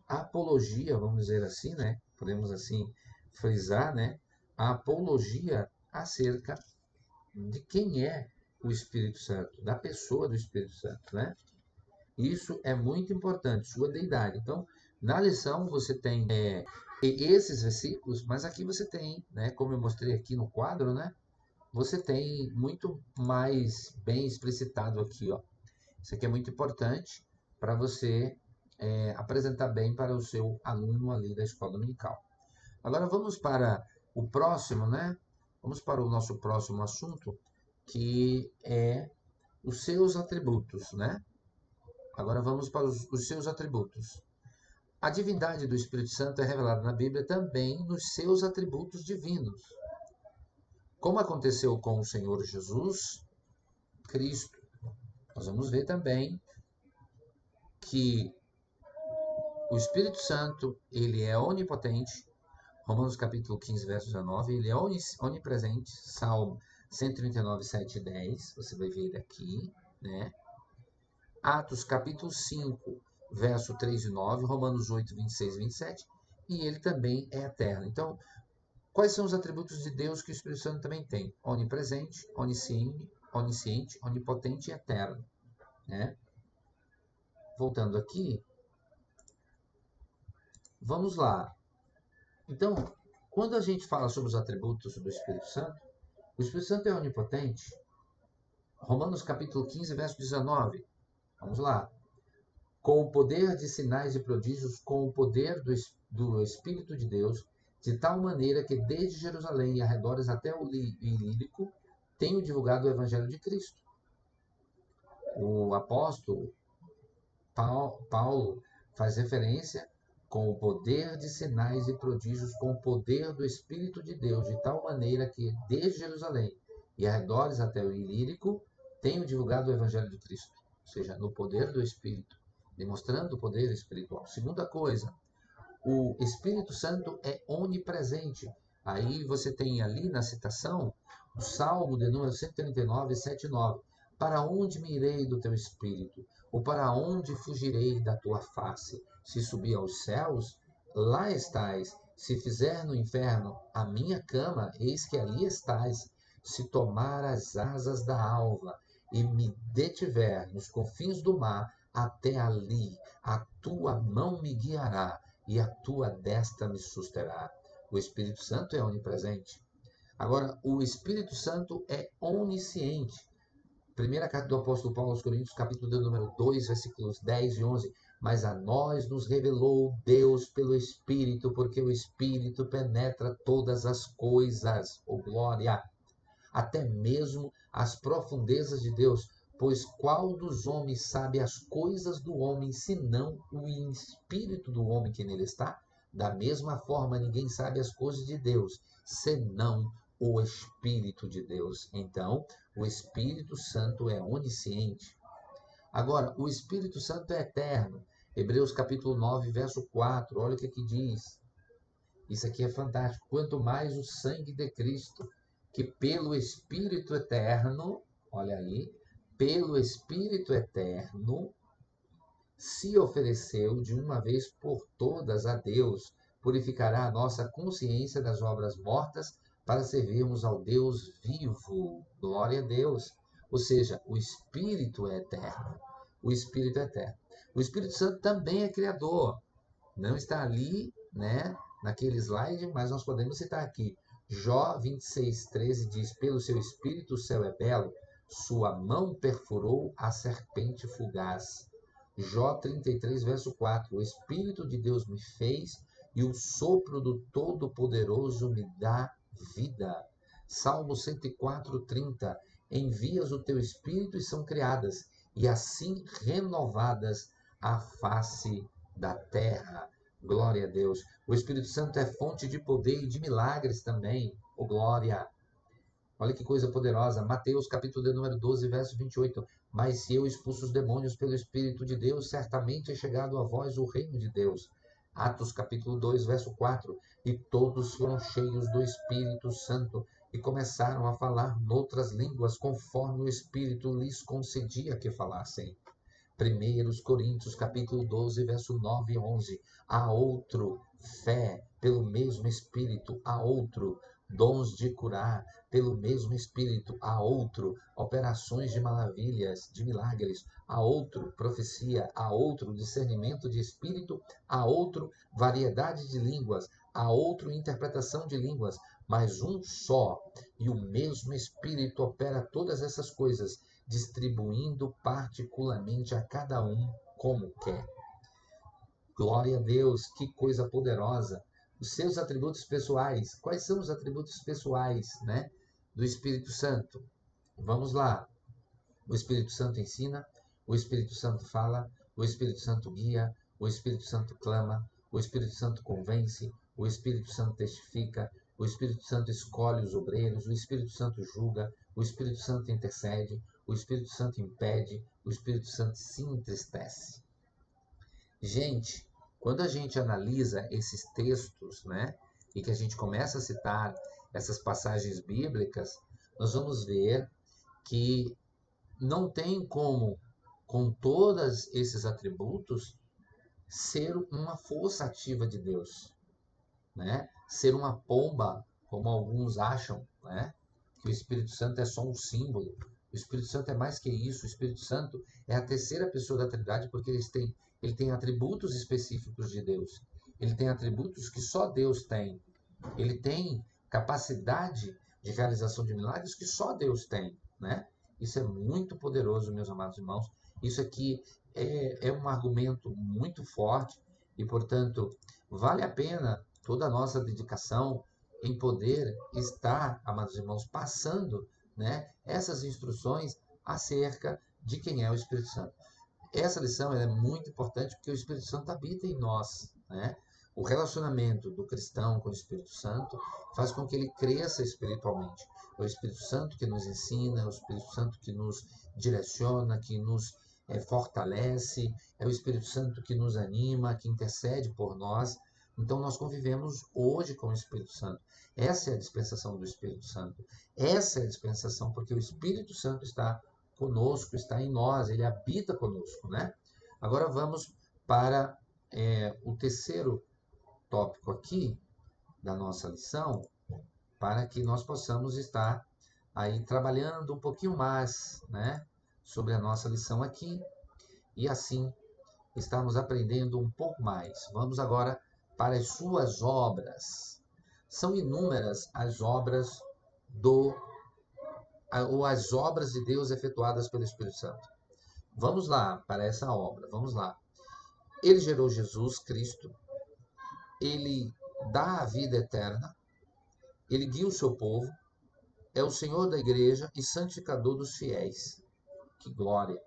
apologia, vamos dizer assim, né, podemos assim frisar, né, a apologia acerca de quem é o Espírito Santo, da pessoa do Espírito Santo, né? Isso é muito importante, sua deidade. Então, na lição você tem esses versículos, mas aqui você tem, né, como eu mostrei aqui no quadro, né, você tem muito mais bem explicitado aqui, ó. Isso aqui é muito importante para você apresentar bem para o seu aluno ali da escola dominical. Agora vamos para o próximo, né? Vamos para o nosso próximo assunto, que é os seus atributos, né? Agora vamos para os seus atributos. A divindade do Espírito Santo é revelada na Bíblia também nos seus atributos divinos. Como aconteceu com o Senhor Jesus Cristo, nós vamos ver também que o Espírito Santo, ele é onipotente. Romanos capítulo 15, verso 19, ele é onipresente. Salmo 139, 7 e 10, você vai ver ele aqui, né? Atos capítulo 5, verso 3 e 9, Romanos 8, 26 e 27, e ele também é eterno. Então, quais são os atributos de Deus que o Espírito Santo também tem? Onipresente, onisciente, onipotente e eterno, né? Voltando aqui, vamos lá. Então, quando a gente fala sobre os atributos do Espírito Santo, o Espírito Santo é onipotente. Romanos capítulo 15, verso 19. Vamos lá. com o poder de sinais e prodígios, com o poder do Espírito de Deus, de tal maneira que desde Jerusalém e arredores até o Ilírico tenho divulgado o Evangelho de Cristo. O apóstolo Paulo faz referência com o poder de sinais e prodígios, com o poder do Espírito de Deus, de tal maneira que desde Jerusalém e arredores até o Ilírico tenho divulgado o Evangelho de Cristo, ou seja, no poder do Espírito, demonstrando o poder espiritual. Segunda coisa, o Espírito Santo é onipresente. Aí você tem ali na citação o Salmo de número 139, 7 e 9. Para onde me irei do teu Espírito? Ou para onde fugirei da tua face? Se subir aos céus, lá estás. Se fizer no inferno a minha cama, eis que ali estás. Se tomar as asas da alva e me detiver nos confins do mar, até ali a tua mão me guiará e a tua destra me susterá. O Espírito Santo é onipresente. Agora, o Espírito Santo é onisciente. Primeira carta do apóstolo Paulo aos Coríntios, capítulo de número 2, versículos 10 e 11. Mas a nós nos revelou Deus pelo Espírito, porque o Espírito penetra todas as coisas, ou glória, até mesmo as profundezas de Deus. Pois qual dos homens sabe as coisas do homem, senão o espírito do homem que nele está? Da mesma forma, ninguém sabe as coisas de Deus, senão o Espírito de Deus. Então, o Espírito Santo é onisciente. Agora, o Espírito Santo é eterno. Hebreus capítulo 9, verso 4. Olha o que aqui diz. Isso aqui é fantástico. Quanto mais o sangue de Cristo, que pelo Espírito eterno, olha aí, pelo Espírito eterno, se ofereceu de uma vez por todas a Deus, purificará a nossa consciência das obras mortas para servirmos ao Deus vivo. Glória a Deus. Ou seja, o Espírito é eterno. O Espírito é eterno. O Espírito Santo também é criador. Não está ali, né, naquele slide, mas nós podemos citar aqui. Jó 26, 13 diz: pelo seu espírito o céu é belo, sua mão perfurou a serpente fugaz. Jó 33, verso 4: o Espírito de Deus me fez e o sopro do Todo-Poderoso me dá vida. Salmo 104, 30: envias o teu Espírito e são criadas, e assim renovadas a face da terra. Glória a Deus. O Espírito Santo é fonte de poder e de milagres também. Oh, glória. Olha que coisa poderosa. Mateus capítulo de número 12, verso 28. Mas se eu expulso os demônios pelo Espírito de Deus, certamente é chegado a vós o reino de Deus. Atos capítulo 2, verso 4. E todos foram cheios do Espírito Santo e começaram a falar noutras línguas, conforme o Espírito lhes concedia que falassem. 1 Coríntios capítulo 12, verso 9 e 11. Há outro fé pelo mesmo Espírito, há outro dons de curar pelo mesmo Espírito, há outro operações de maravilhas, de milagres, há outro profecia, há outro discernimento de Espírito, há outro variedade de línguas, há outro interpretação de línguas, mas um só e o mesmo Espírito opera todas essas coisas, distribuindo particularmente a cada um como quer. Glória a Deus, que coisa poderosa. Os seus atributos pessoais. Quais são os atributos pessoais, né, do Espírito Santo? Vamos lá. O Espírito Santo ensina, o Espírito Santo fala, o Espírito Santo guia, o Espírito Santo clama, o Espírito Santo convence, o Espírito Santo testifica, o Espírito Santo escolhe os obreiros, o Espírito Santo julga, o Espírito Santo intercede, o Espírito Santo impede, o Espírito Santo se entristece. Gente, quando a gente analisa esses textos, né, e que a gente começa a citar essas passagens bíblicas, nós vamos ver que não tem como, com todos esses atributos, ser uma força ativa de Deus, né? Ser uma pomba, como alguns acham, né? Que o Espírito Santo é só um símbolo. O Espírito Santo é mais que isso. O Espírito Santo é a terceira pessoa da Trindade porque ele tem atributos específicos de Deus. Ele tem atributos que só Deus tem. Ele tem capacidade de realização de milagres que só Deus tem, né? Isso é muito poderoso, meus amados irmãos. Isso aqui é um argumento muito forte e, portanto, vale a pena toda a nossa dedicação em poder estar, amados irmãos, passando, né, essas instruções acerca de quem é o Espírito Santo. Essa lição é muito importante porque o Espírito Santo habita em nós, né? O relacionamento do cristão com o Espírito Santo faz com que ele cresça espiritualmente. É o Espírito Santo que nos ensina, é o Espírito Santo que nos direciona, que nos fortalece, é o Espírito Santo que nos anima, que intercede por nós. Então, nós convivemos hoje com o Espírito Santo. Essa é a dispensação do Espírito Santo. Essa é a dispensação porque o Espírito Santo está conosco, está em nós, ele habita conosco, né? Agora vamos para o terceiro tópico aqui da nossa lição, para que nós possamos estar aí trabalhando um pouquinho mais, né, sobre a nossa lição aqui e assim estarmos aprendendo um pouco mais. Vamos agora para as suas obras. São inúmeras as obras ou as obras de Deus efetuadas pelo Espírito Santo. Vamos lá para essa obra, vamos lá. Ele gerou Jesus Cristo, ele dá a vida eterna, ele guia o seu povo, é o Senhor da igreja e santificador dos fiéis. Que glória!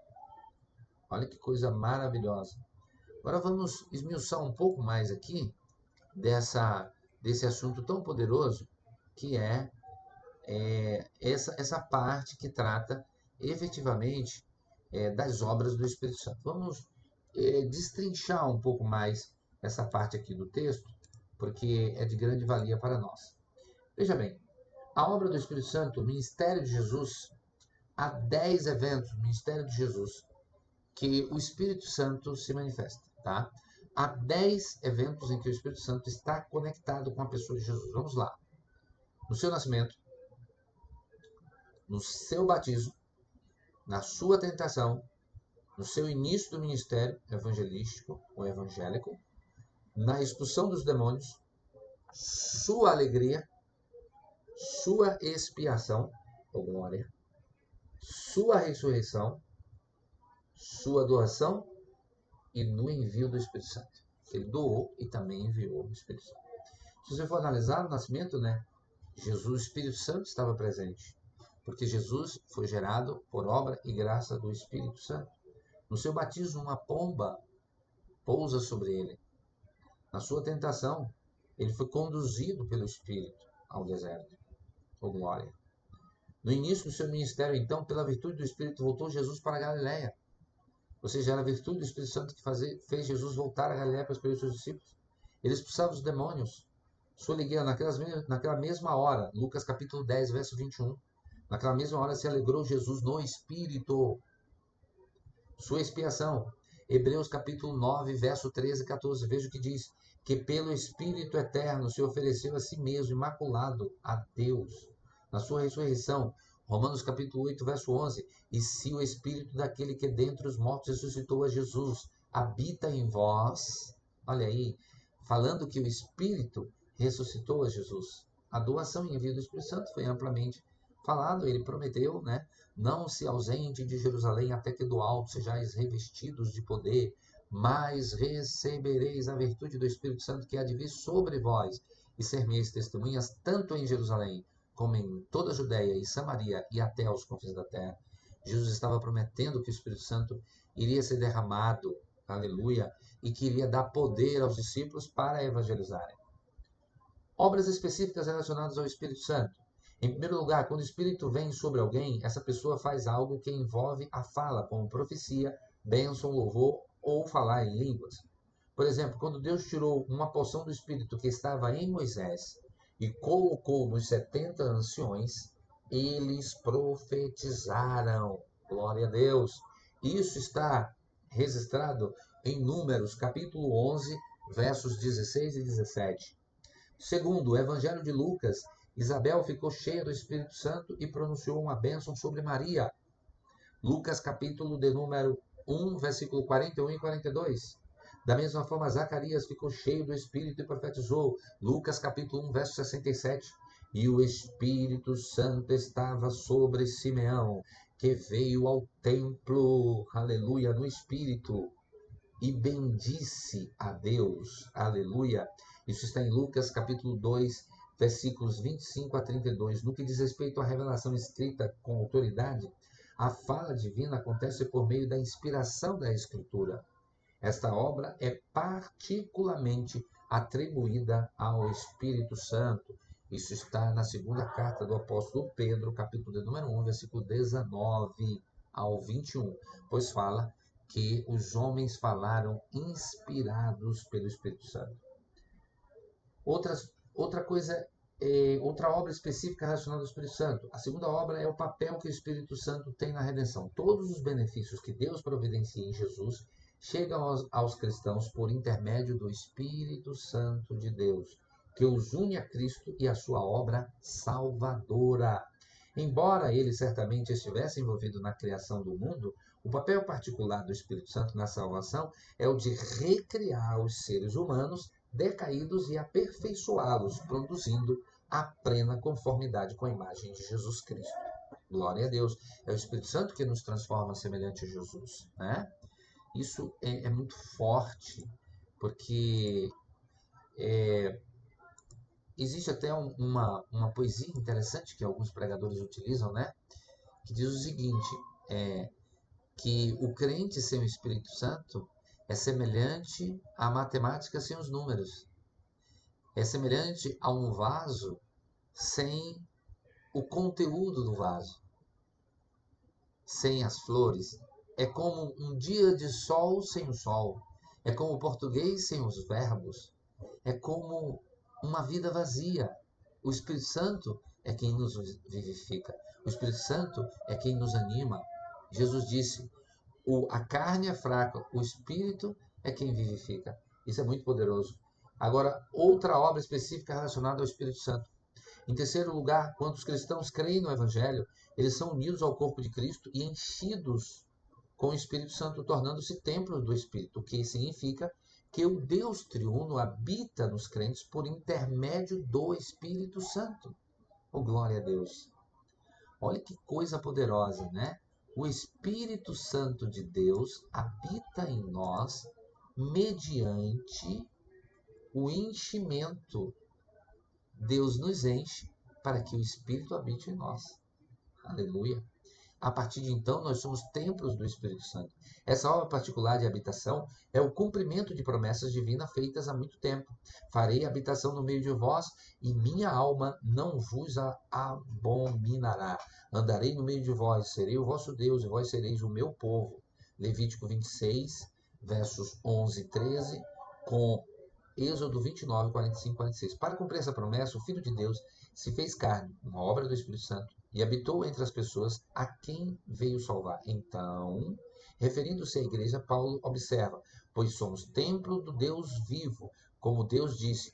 Olha que coisa maravilhosa. Agora vamos esmiuçar um pouco mais aqui desse assunto tão poderoso que essa parte que trata efetivamente das obras do Espírito Santo. Vamos destrinchar um pouco mais essa parte aqui do texto, porque é de grande valia para nós. Veja bem, a obra do Espírito Santo, o ministério de Jesus, há 10 eventos no ministério de Jesus que o Espírito Santo se manifesta, tá? Há 10 eventos em que o Espírito Santo está conectado com a pessoa de Jesus. Vamos lá. No seu nascimento, no seu batismo, na sua tentação, no seu início do ministério evangelístico ou evangélico, na expulsão dos demônios, sua alegria, sua expiação, ou glória, sua ressurreição, sua doação e no envio do Espírito Santo. Ele doou e também enviou o Espírito Santo. Se você for analisar o nascimento, né, Jesus, o Espírito Santo estava presente, porque Jesus foi gerado por obra e graça do Espírito Santo. No seu batismo, uma pomba pousa sobre ele. Na sua tentação, ele foi conduzido pelo Espírito ao deserto. Oh, glória! No início do seu ministério, então, pela virtude do Espírito, voltou Jesus para a Galiléia. Ou seja, era a virtude do Espírito Santo que fez Jesus voltar a Galiléia para escolher os seus discípulos. Ele expulsava os demônios. Sua alegria, naquela mesma hora, Lucas capítulo 10, verso 21, naquela mesma hora se alegrou Jesus no Espírito. Sua expiação, Hebreus capítulo 9, verso 13 e 14, veja o que diz, que pelo Espírito eterno se ofereceu a si mesmo, imaculado, a Deus. Na sua ressurreição, Romanos capítulo 8, verso 11, e se o Espírito daquele que dentre os mortos ressuscitou a Jesus habita em vós, olha aí, falando que o Espírito ressuscitou a Jesus. A doação e envio do Espírito Santo foi amplamente falado, ele prometeu, né? Não se ausente de Jerusalém até que do alto sejais revestidos de poder, mas recebereis a virtude do Espírito Santo que há de vir sobre vós, e ser-me-eis testemunhas tanto em Jerusalém, como em toda a Judéia e Samaria e até aos confins da terra. Jesus estava prometendo que o Espírito Santo iria ser derramado, aleluia, e que iria dar poder aos discípulos para evangelizarem. Obras específicas relacionadas ao Espírito Santo. Em primeiro lugar, quando o Espírito vem sobre alguém, essa pessoa faz algo que envolve a fala, como profecia, bênção, louvor ou falar em línguas. Por exemplo, quando Deus tirou uma porção do Espírito que estava em Moisés e colocou nos 70 anciões, eles profetizaram. Glória a Deus. Isso está registrado em Números, capítulo 11, versos 16 e 17. Segundo, o Evangelho de Lucas, Isabel ficou cheia do Espírito Santo e pronunciou uma bênção sobre Maria. Lucas capítulo de número 1, versículo 41 e 42. Da mesma forma, Zacarias ficou cheio do Espírito e profetizou. Lucas capítulo 1, verso 67. E o Espírito Santo estava sobre Simeão, que veio ao templo, aleluia, no Espírito, e bendisse a Deus, aleluia. Isso está em Lucas capítulo 2, versículos 25 a 32. No que diz respeito à revelação escrita com autoridade, a fala divina acontece por meio da inspiração da Escritura. Esta obra é particularmente atribuída ao Espírito Santo. Isso está na segunda carta do apóstolo Pedro, capítulo de número 1, versículo 19 ao 21, pois fala que os homens falaram inspirados pelo Espírito Santo. Outra coisa, outra obra específica relacionada ao Espírito Santo. A segunda obra é o papel que o Espírito Santo tem na redenção. Todos os benefícios que Deus providencia em Jesus chegam aos cristãos por intermédio do Espírito Santo de Deus, que os une a Cristo e a sua obra salvadora. Embora ele certamente estivesse envolvido na criação do mundo, o papel particular do Espírito Santo na salvação é o de recriar os seres humanos decaídos e aperfeiçoá-los, produzindo a plena conformidade com a imagem de Jesus Cristo. Glória a Deus. É o Espírito Santo que nos transforma semelhante a Jesus, né? Isso é muito forte, porque existe até uma poesia interessante que alguns pregadores utilizam, né? Que diz o seguinte, que o crente sem o Espírito Santo é semelhante à matemática sem os números. É semelhante a um vaso sem o conteúdo do vaso, sem as flores. É como um dia de sol sem o sol. É como o português sem os verbos. É como uma vida vazia. O Espírito Santo é quem nos vivifica. O Espírito Santo é quem nos anima. Jesus disse, a carne é fraca, o Espírito é quem vivifica. Isso é muito poderoso. Agora, outra obra específica relacionada ao Espírito Santo. Em terceiro lugar, quando os cristãos creem no Evangelho, eles são unidos ao corpo de Cristo e enchidos com o Espírito Santo, tornando-se templos do Espírito, o que significa que o Deus triuno habita nos crentes por intermédio do Espírito Santo. Oh, glória a Deus! Olha que coisa poderosa, né? O Espírito Santo de Deus habita em nós mediante o enchimento. Deus nos enche para que o Espírito habite em nós. Aleluia. A partir de então, nós somos templos do Espírito Santo. Essa obra particular de habitação é o cumprimento de promessas divinas feitas há muito tempo. Farei habitação no meio de vós, e minha alma não vos abominará. Andarei no meio de vós, serei o vosso Deus, e vós sereis o meu povo. Levítico 26, versos 11 e 13, com Êxodo 29, 45 e 46. Para cumprir essa promessa, o Filho de Deus se fez carne, uma obra do Espírito Santo, e habitou entre as pessoas a quem veio salvar. Então, referindo-se à igreja, Paulo observa, pois somos templo do Deus vivo, como Deus disse,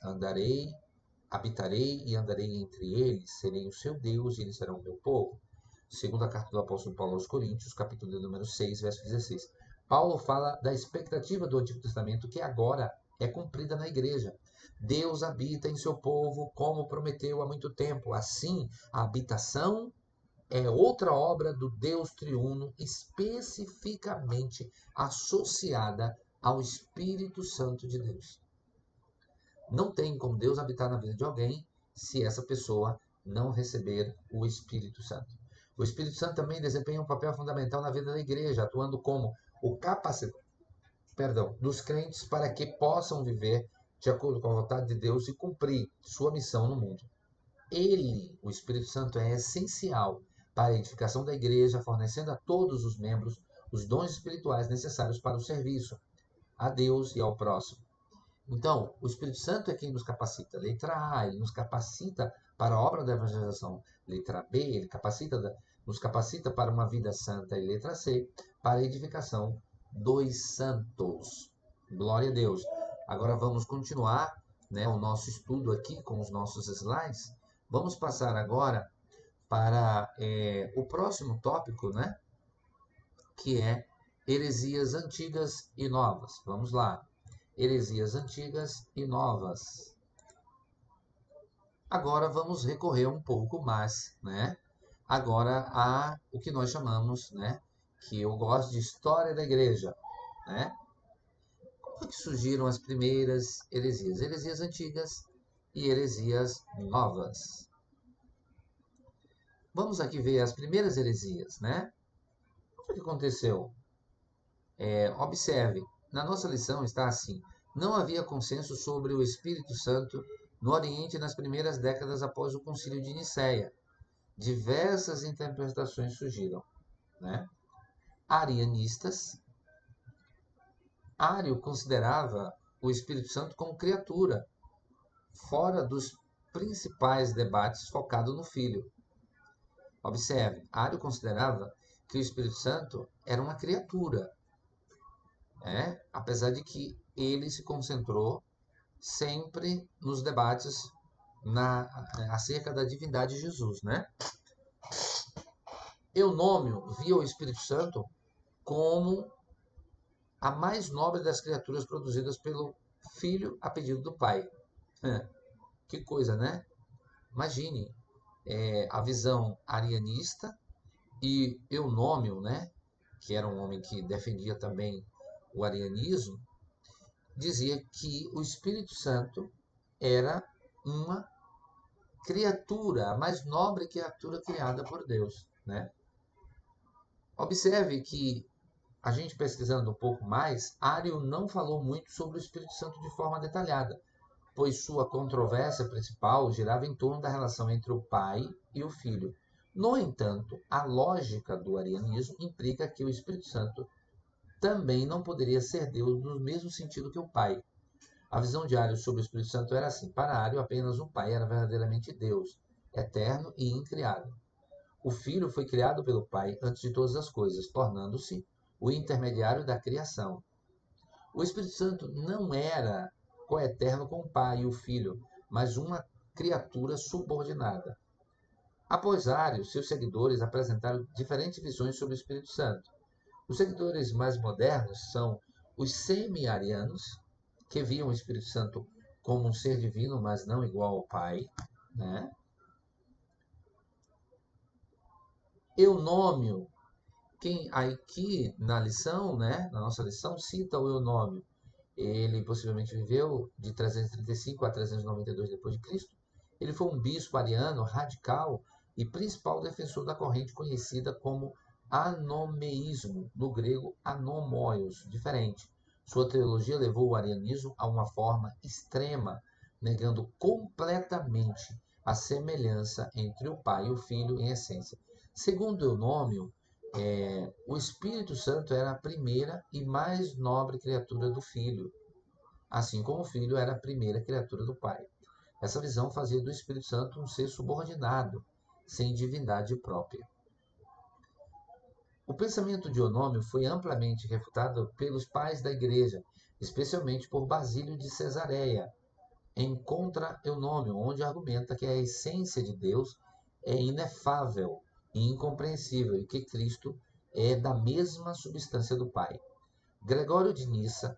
habitarei e andarei entre eles, serei o seu Deus e eles serão o meu povo. Segunda carta do apóstolo Paulo aos Coríntios, capítulo de número 6, verso 16. Paulo fala da expectativa do Antigo Testamento que agora é cumprida na igreja. Deus habita em seu povo como prometeu há muito tempo. Assim, a habitação é outra obra do Deus triuno especificamente associada ao Espírito Santo de Deus. Não tem como Deus habitar na vida de alguém se essa pessoa não receber o Espírito Santo. O Espírito Santo também desempenha um papel fundamental na vida da igreja, atuando como o capacitador dos crentes para que possam viver de acordo com a vontade de Deus e cumprir sua missão no mundo. Ele, o Espírito Santo, é essencial para a edificação da igreja, fornecendo a todos os membros os dons espirituais necessários para o serviço a Deus e ao próximo. Então, o Espírito Santo é quem nos capacita. Letra A, ele nos capacita para a obra da evangelização. Letra B, ele nos capacita para uma vida santa. E letra C, para a edificação dos santos. Glória a Deus. Agora vamos continuar, né, o nosso estudo aqui com os nossos slides. Vamos passar agora para o próximo tópico, né, que é heresias antigas e novas. Vamos lá. Heresias antigas e novas. Agora vamos recorrer um pouco mais, né, Agora há o que nós chamamos, né, que eu gosto de história da igreja, né? Como foi que surgiram as primeiras heresias? Heresias antigas e heresias novas. Vamos aqui ver as primeiras heresias, né? O que aconteceu? Observe, na nossa lição está assim: não havia consenso sobre o Espírito Santo no Oriente nas primeiras décadas após o Concílio de Nicéia. Diversas interpretações surgiram, né? Arianistas. Ário considerava o Espírito Santo como criatura, fora dos principais debates focado no Filho. Observe, Ário considerava que o Espírito Santo era uma criatura, apesar de que ele se concentrou sempre nos debates acerca da divindade de Jesus, né? Eunômio via o Espírito Santo como a mais nobre das criaturas produzidas pelo Filho a pedido do Pai. Que coisa, né? Imagine a visão arianista e Eunômio, né? Que era um homem que defendia também o arianismo, dizia que o Espírito Santo era uma criatura, a mais nobre criatura criada por Deus, né? Observe que a gente pesquisando um pouco mais, Ário não falou muito sobre o Espírito Santo de forma detalhada, pois sua controvérsia principal girava em torno da relação entre o Pai e o Filho. No entanto, a lógica do arianismo implica que o Espírito Santo também não poderia ser Deus no mesmo sentido que o Pai. A visão de Ário sobre o Espírito Santo era assim: para Ário, apenas o Pai era verdadeiramente Deus, eterno e incriado. O Filho foi criado pelo Pai antes de todas as coisas, tornando-se o intermediário da criação. O Espírito Santo não era coeterno com o Pai e o Filho, mas uma criatura subordinada. Após Ário, seus seguidores apresentaram diferentes visões sobre o Espírito Santo. Os seguidores mais modernos são os semi-arianos, que viam o Espírito Santo como um ser divino, mas não igual ao Pai, né? Eunômio, quem aqui na lição, né, na nossa lição, cita o Eunômio. Ele possivelmente viveu de 335 a 392 depois de Cristo. Ele foi um bispo ariano radical e principal defensor da corrente conhecida como anomeísmo, no grego anomóios, diferente. Sua teologia levou o arianismo a uma forma extrema, negando completamente a semelhança entre o Pai e o Filho em essência. Segundo Eunômio, o Espírito Santo era a primeira e mais nobre criatura do Filho, assim como o Filho era a primeira criatura do Pai. Essa visão fazia do Espírito Santo um ser subordinado, sem divindade própria. O pensamento de Eunômio foi amplamente refutado pelos pais da Igreja, especialmente por Basílio de Cesareia, em Contra Eunômio, onde argumenta que a essência de Deus é inefável e incompreensível e que Cristo é da mesma substância do Pai. Gregório de Nissa,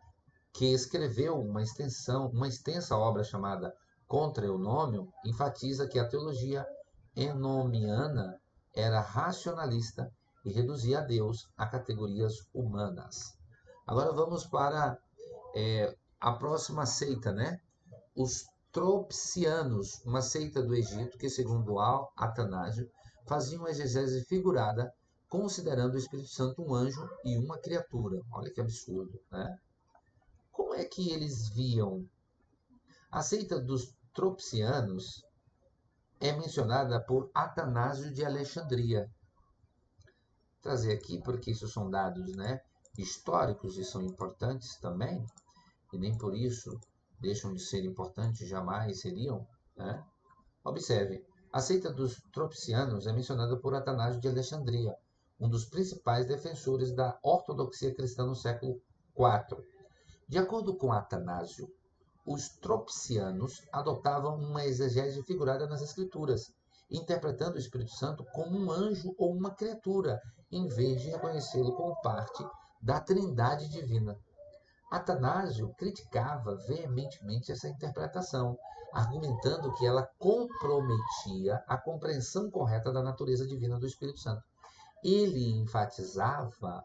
que escreveu uma extensa obra chamada Contra Eunômio, enfatiza que a teologia enomiana era racionalista e reduzia a Deus a categorias humanas. Agora vamos para a próxima seita, né? Os Tropsianos, uma seita do Egito que, segundo Atanásio, fazia uma exegese figurada, considerando o Espírito Santo um anjo e uma criatura. Olha que absurdo, né? Como é que eles viam? A seita dos Tropsianos é mencionada por Atanásio de Alexandria. Vou trazer aqui porque isso são dados, né, históricos e são importantes também, e nem por isso deixam de ser importantes, jamais seriam, né? Observe, a seita dos Tropsianos é mencionada por Atanásio de Alexandria, um dos principais defensores da ortodoxia cristã no século IV. De acordo com Atanásio, os Tropsianos adotavam uma exegese figurada nas Escrituras, interpretando o Espírito Santo como um anjo ou uma criatura, em vez de reconhecê-lo como parte da Trindade divina. Atanásio criticava veementemente essa interpretação, argumentando que ela comprometia a compreensão correta da natureza divina do Espírito Santo. Ele enfatizava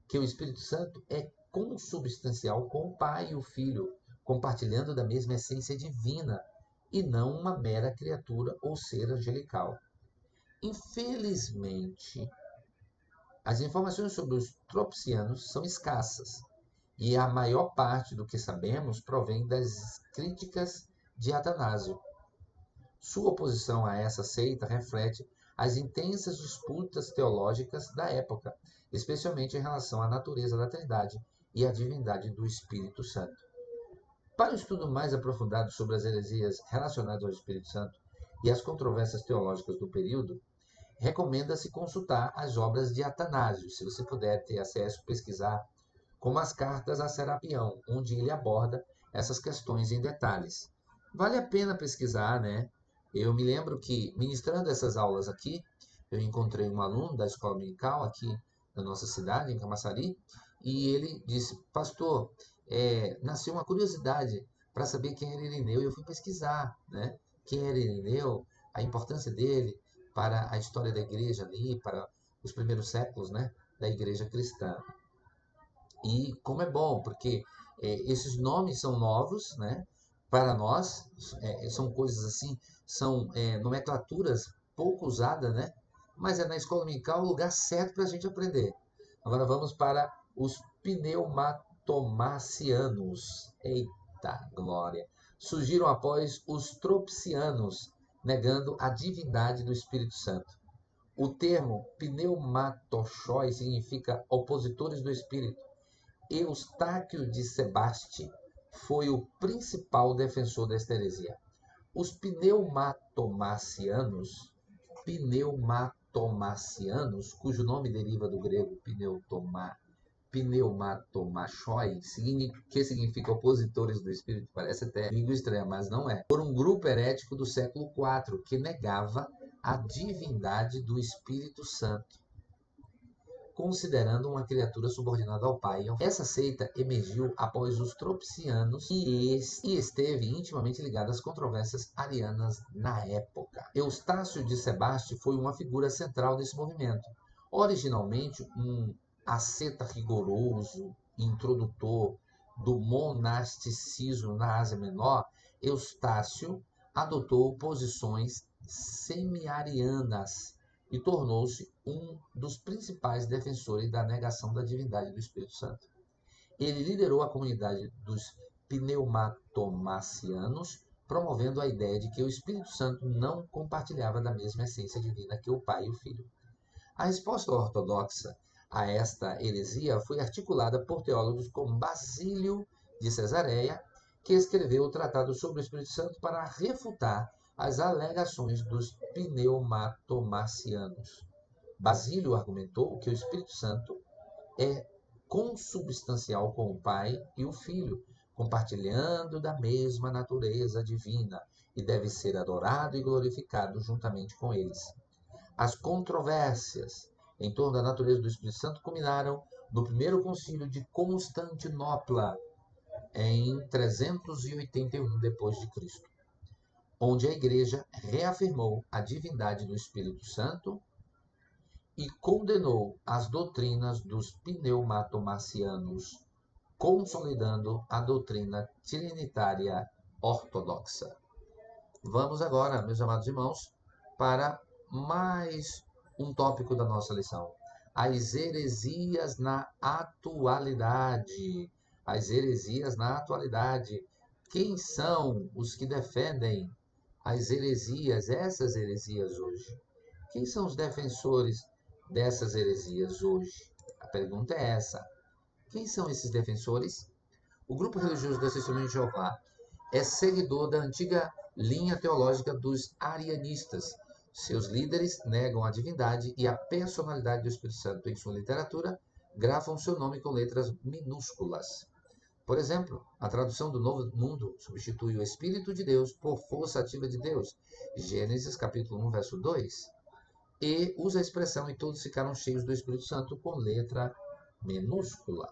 que o Espírito Santo é consubstancial com o Pai e o Filho, compartilhando da mesma essência divina, e não uma mera criatura ou ser angelical. Infelizmente, as informações sobre os tropsianos são escassas, e a maior parte do que sabemos provém das críticas de Atanásio. Sua oposição a essa seita reflete as intensas disputas teológicas da época, especialmente em relação à natureza da Trindade e à divindade do Espírito Santo. Para um estudo mais aprofundado sobre as heresias relacionadas ao Espírito Santo e as controvérsias teológicas do período, recomenda-se consultar as obras de Atanásio, se você puder ter acesso, pesquisar, como as cartas a Serapião, onde ele aborda essas questões em detalhes. Vale a pena pesquisar, né? Eu me lembro que, ministrando essas aulas aqui, eu encontrei um aluno da escola dominical aqui da nossa cidade, em Camaçari, e ele disse, pastor, nasceu uma curiosidade para saber quem era Irineu, e eu fui pesquisar, né? Quem era Irineu, a importância dele para a história da igreja ali, para os primeiros séculos, né, da igreja cristã. E como é bom, porque esses nomes são novos, né, para nós, são coisas assim, são nomenclaturas pouco usadas, né, mas é na escola dominical o lugar certo para a gente aprender. Agora vamos para os pneumatomacianos. Eita glória! Surgiram após os tropsianos, negando a divindade do Espírito Santo. O termo pneumatochoi significa opositores do Espírito. Eustáquio de Sebaste foi o principal defensor desta heresia. Os pneumatomacianos, cujo nome deriva do grego pneumatomachoi, que significa opositores do Espírito, parece até língua estranha, mas não é. Por um grupo herético do século IV que negava a divindade do Espírito Santo, considerando uma criatura subordinada ao Pai. Essa seita emergiu após os tropsianos e esteve intimamente ligada às controvérsias arianas na época. Eustáquio de Sebaste foi uma figura central nesse movimento. Originalmente um asceta rigoroso, introdutor do monasticismo na Ásia Menor, Eustáquio adotou posições semi-arianas e tornou-se um dos principais defensores da negação da divindade do Espírito Santo. Ele liderou a comunidade dos pneumatomacianos, promovendo a ideia de que o Espírito Santo não compartilhava da mesma essência divina que o Pai e o Filho. A resposta ortodoxa a esta heresia foi articulada por teólogos como Basílio de Cesareia, que escreveu o Tratado sobre o Espírito Santo para refutar as alegações dos pneumatomacianos. Basílio argumentou que o Espírito Santo é consubstancial com o Pai e o Filho, compartilhando da mesma natureza divina, e deve ser adorado e glorificado juntamente com eles. As controvérsias em torno da natureza do Espírito Santo culminaram no primeiro concílio de Constantinopla, em 381 d.C., onde a Igreja reafirmou a divindade do Espírito Santo e condenou as doutrinas dos pneumatomacianos, consolidando a doutrina trinitária ortodoxa. Vamos agora, meus amados irmãos, para mais um tópico da nossa lição. As heresias na atualidade. As heresias na atualidade. Quem são os que defendem as heresias, essas heresias hoje? Quem são os defensores dessas heresias hoje? A pergunta é essa. Quem são esses defensores? O grupo religioso da Testemunha de Jeová é seguidor da antiga linha teológica dos arianistas. Seus líderes negam a divindade e a personalidade do Espírito Santo. Em sua literatura, grafam seu nome com letras minúsculas. Por exemplo, a tradução do Novo Mundo substitui o Espírito de Deus por força ativa de Deus. Gênesis capítulo 1, verso 2. E usa a expressão "e todos ficaram cheios do Espírito Santo" com letra minúscula.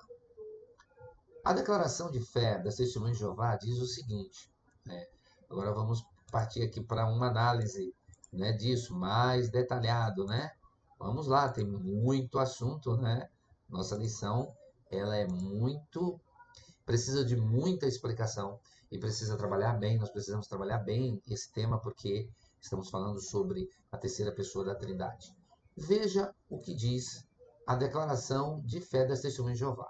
A declaração de fé das Testemunhas de Jeová diz o seguinte, né? Agora vamos partir aqui para uma análise, né, disso, mais detalhado, né? Vamos lá, tem muito assunto, né? Nossa lição, ela é muito, precisa de muita explicação e precisa trabalhar bem, nós precisamos trabalhar bem esse tema porque estamos falando sobre a terceira pessoa da Trindade. Veja o que diz a declaração de fé das Testemunhas de Jeová.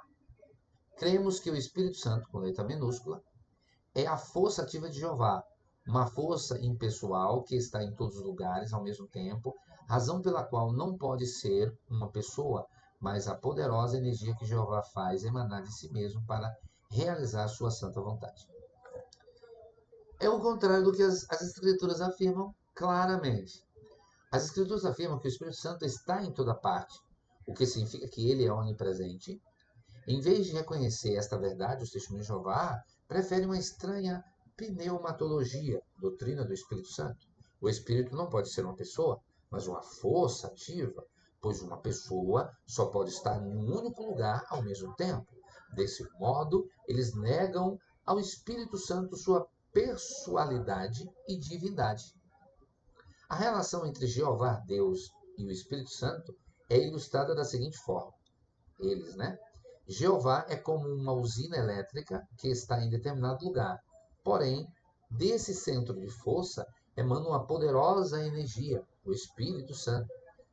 Cremos que o Espírito Santo, com letra minúscula, é a força ativa de Jeová, uma força impessoal que está em todos os lugares ao mesmo tempo, razão pela qual não pode ser uma pessoa, mas a poderosa energia que Jeová faz emanar de si mesmo para realizar sua santa vontade. É o contrário do que as Escrituras afirmam claramente. As Escrituras afirmam que o Espírito Santo está em toda parte, o que significa que ele é onipresente. Em vez de reconhecer esta verdade, os testemunhos de Jeová preferem uma estranha pneumatologia, doutrina do Espírito Santo. O Espírito não pode ser uma pessoa, mas uma força ativa, pois uma pessoa só pode estar em um único lugar ao mesmo tempo. Desse modo, eles negam ao Espírito Santo sua pessoalidade e divindade. A relação entre Jeová, Deus, e o Espírito Santo é ilustrada da seguinte forma. Eles, né? Jeová é como uma usina elétrica que está em determinado lugar. Porém, desse centro de força emana uma poderosa energia, o Espírito Santo,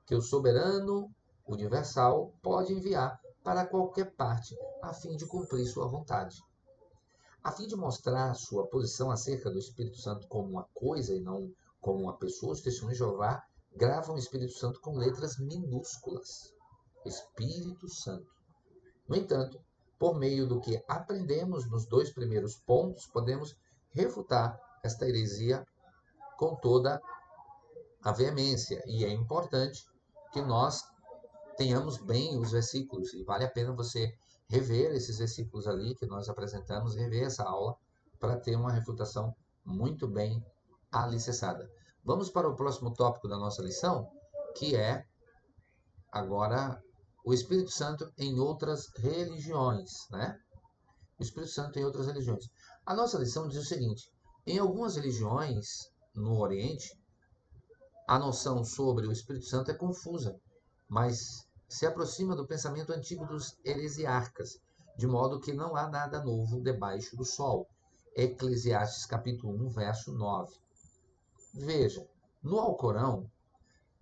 que o soberano universal pode enviar para qualquer parte a fim de cumprir sua vontade. A fim de mostrar sua posição acerca do Espírito Santo como uma coisa e não como uma pessoa, os testemunhos de Jeová gravam o Espírito Santo com letras minúsculas. Espírito Santo. No entanto, por meio do que aprendemos nos dois primeiros pontos, podemos refutar esta heresia com toda a veemência. E é importante que nós tenhamos bem os versículos. E vale a pena você rever esses versículos ali que nós apresentamos, rever essa aula, para ter uma refutação muito bem alicerçada. Vamos para o próximo tópico da nossa lição, que é agora o Espírito Santo em outras religiões, né? O Espírito Santo em outras religiões. A nossa lição diz o seguinte: em algumas religiões no Oriente, a noção sobre o Espírito Santo é confusa, mas se aproxima do pensamento antigo dos heresiarcas, de modo que não há nada novo debaixo do sol. Eclesiastes capítulo 1, verso 9. Veja, no Alcorão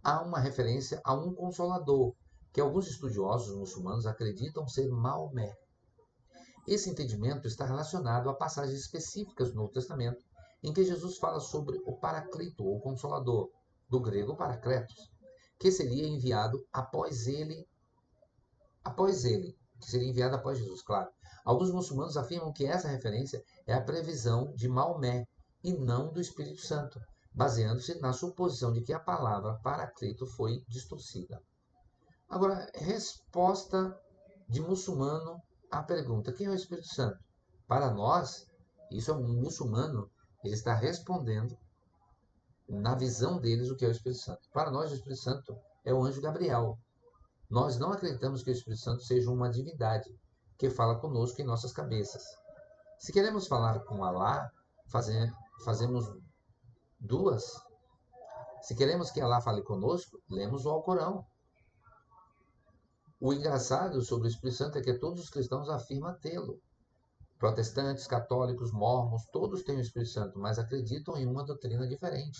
há uma referência a um consolador, que alguns estudiosos muçulmanos acreditam ser Maomé. Esse entendimento está relacionado a passagens específicas no Novo Testamento, em que Jesus fala sobre o Paraclito, ou Consolador, do grego Paracletos, que seria enviado após ele, que seria enviado após Jesus, claro. Alguns muçulmanos afirmam que essa referência é a previsão de Maomé e não do Espírito Santo, baseando-se na suposição de que a palavra Paraclito foi distorcida. Agora, resposta de muçulmano à pergunta: quem é o Espírito Santo? Para nós, isso é um muçulmano, ele está respondendo na visão deles o que é o Espírito Santo. Para nós, o Espírito Santo é o anjo Gabriel. Nós não acreditamos que o Espírito Santo seja uma divindade que fala conosco em nossas cabeças. Se queremos falar com Alá, fazemos duas. Se queremos que Alá fale conosco, lemos o Alcorão. O engraçado sobre o Espírito Santo é que todos os cristãos afirmam tê-lo. Protestantes, católicos, mormons, todos têm o Espírito Santo, mas acreditam em uma doutrina diferente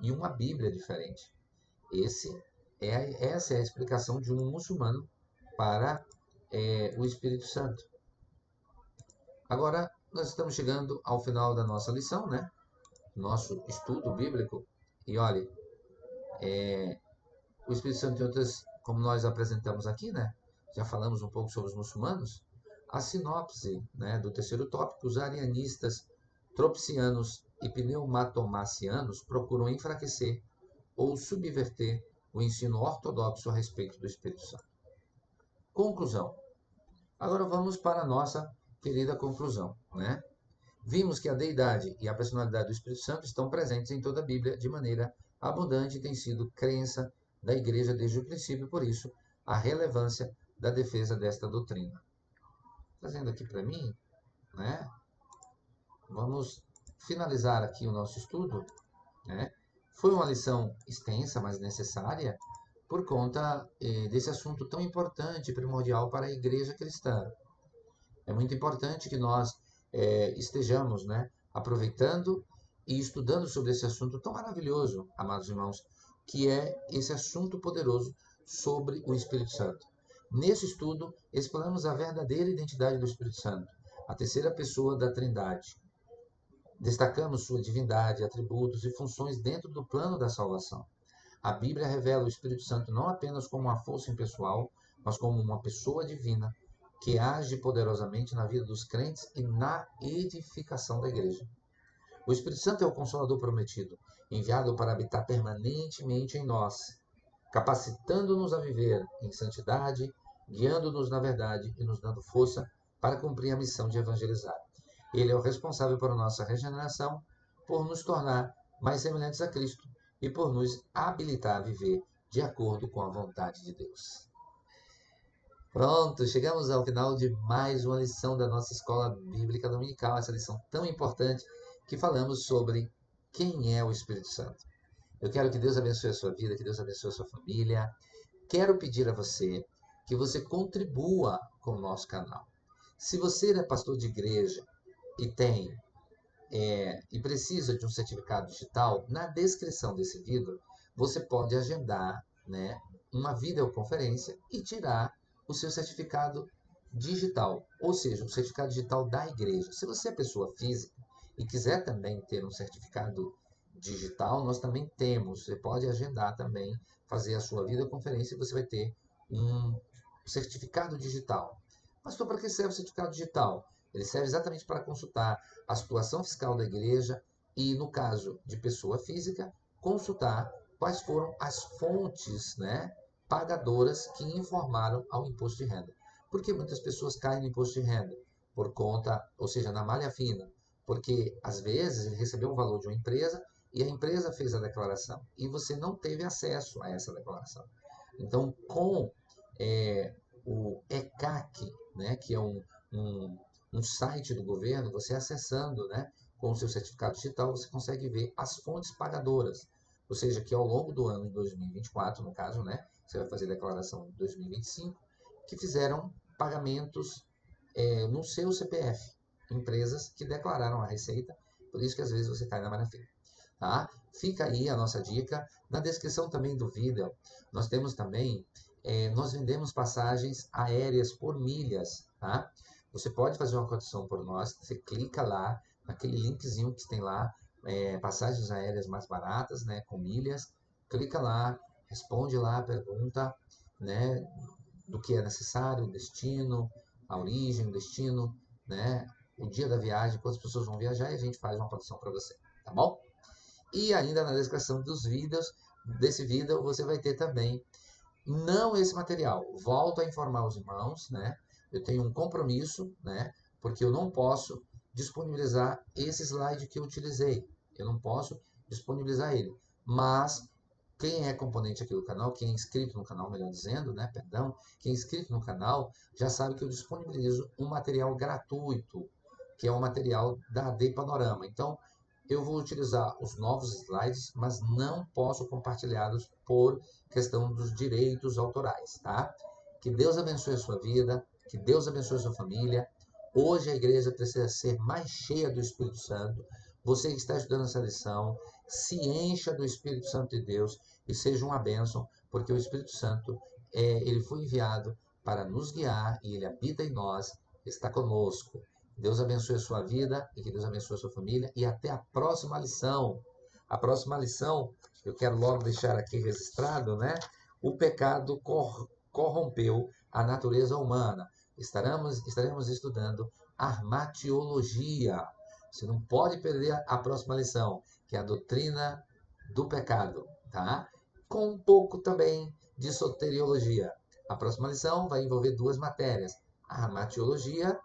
e uma Bíblia diferente. Essa é a explicação de um muçulmano para o Espírito Santo. Agora, nós estamos chegando ao final da nossa lição, né? Nosso estudo bíblico. E olhe, o Espírito Santo, como nós apresentamos aqui, né? Já falamos um pouco sobre os muçulmanos. A sinopse, né, do terceiro tópico: os arianistas, tropicianos e pneumatomacianos procuram enfraquecer ou subverter o ensino ortodoxo a respeito do Espírito Santo. Conclusão. Agora vamos para a nossa querida conclusão, né? Vimos que a deidade e a personalidade do Espírito Santo estão presentes em toda a Bíblia de maneira abundante e tem sido crença da Igreja desde o princípio, por isso, a relevância da defesa desta doutrina. Trazendo aqui para mim, né? Vamos finalizar aqui o nosso estudo, né? Foi uma lição extensa, mas necessária, por conta desse assunto tão importante e primordial para a igreja cristã. É muito importante que nós estejamos, né, aproveitando e estudando sobre esse assunto tão maravilhoso, amados irmãos, que é esse assunto poderoso sobre o Espírito Santo. Nesse estudo, exploramos a verdadeira identidade do Espírito Santo, a terceira pessoa da Trindade. Destacamos sua divindade, atributos e funções dentro do plano da salvação. A Bíblia revela o Espírito Santo não apenas como uma força impessoal, mas como uma pessoa divina que age poderosamente na vida dos crentes e na edificação da igreja. O Espírito Santo é o Consolador prometido, enviado para habitar permanentemente em nós, capacitando-nos a viver em santidade, guiando-nos na verdade e nos dando força para cumprir a missão de evangelizar. Ele é o responsável por nossa regeneração, por nos tornar mais semelhantes a Cristo e por nos habilitar a viver de acordo com a vontade de Deus. Pronto, chegamos ao final de mais uma lição da nossa Escola Bíblica Dominical, essa lição tão importante que falamos sobre quem é o Espírito Santo. Eu quero que Deus abençoe a sua vida, que Deus abençoe a sua família. Quero pedir a você que você contribua com o nosso canal. Se você é pastor de igreja e tem e precisa de um certificado digital, na descrição desse vídeo você pode agendar, né, uma videoconferência e tirar o seu certificado digital, ou seja, o certificado digital da igreja. Se você é pessoa física e quiser também ter um certificado digital, nós também temos. Você pode agendar também, fazer a sua videoconferência e você vai ter um certificado digital. Pastor, para que serve o certificado digital? Ele serve exatamente para consultar a situação fiscal da igreja e, no caso de pessoa física, consultar quais foram as fontes, né, pagadoras que informaram ao imposto de renda. Porque muitas pessoas caem no imposto de renda por conta, ou seja, na malha fina, porque às vezes ele recebeu um valor de uma empresa e a empresa fez a declaração e você não teve acesso a essa declaração. Então, com o ECAC, né, que é um site do governo, você acessando, né, com o seu certificado digital, você consegue ver as fontes pagadoras. Ou seja, que ao longo do ano de 2024, no caso, né, você vai fazer a declaração de 2025, que fizeram pagamentos no seu CPF. Empresas que declararam a receita, por isso que às vezes você cai na malha fina. Tá? Fica aí a nossa dica. Na descrição também do vídeo, nós temos também, nós vendemos passagens aéreas por milhas, tá? Você pode fazer uma cotação por nós, você clica lá, naquele linkzinho que tem lá, passagens aéreas mais baratas, né, com milhas, clica lá, responde lá a pergunta, né, do que é necessário, o destino, a origem, o destino, né, o dia da viagem, quantas pessoas vão viajar e a gente faz uma cotação para você, tá bom? E ainda na descrição dos vídeos, desse vídeo, você vai ter também, não esse material, volto a informar os irmãos, né? Eu tenho um compromisso, né? Porque eu não posso disponibilizar esse slide que eu utilizei. Eu não posso disponibilizar ele. Mas quem é componente aqui do canal, quem é inscrito no canal, melhor dizendo, né? Perdão, quem é inscrito no canal já sabe que eu disponibilizo um material gratuito, que é o material da AD Panorama. Então, eu vou utilizar os novos slides, mas não posso compartilhá-los por questão dos direitos autorais, tá? Que Deus abençoe a sua vida, que Deus abençoe a sua família. Hoje a igreja precisa ser mais cheia do Espírito Santo. Você que está estudando essa lição, se encha do Espírito Santo de Deus e seja uma bênção, porque o Espírito Santo, ele foi enviado para nos guiar e ele habita em nós, está conosco. Deus abençoe a sua vida e que Deus abençoe a sua família. E até a próxima lição. A próxima lição, eu quero logo deixar aqui registrado, né? O pecado corrompeu a natureza humana. Estaremos estudando armatiologia. Você não pode perder a próxima lição, que é a doutrina do pecado, tá? Com um pouco também de soteriologia. A próxima lição vai envolver duas matérias: a armatiologia,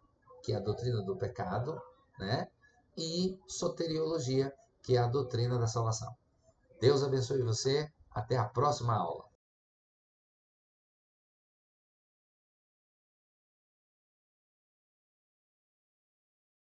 que é a doutrina do pecado, né? E soteriologia, que é a doutrina da salvação. Deus abençoe você. Até a próxima aula.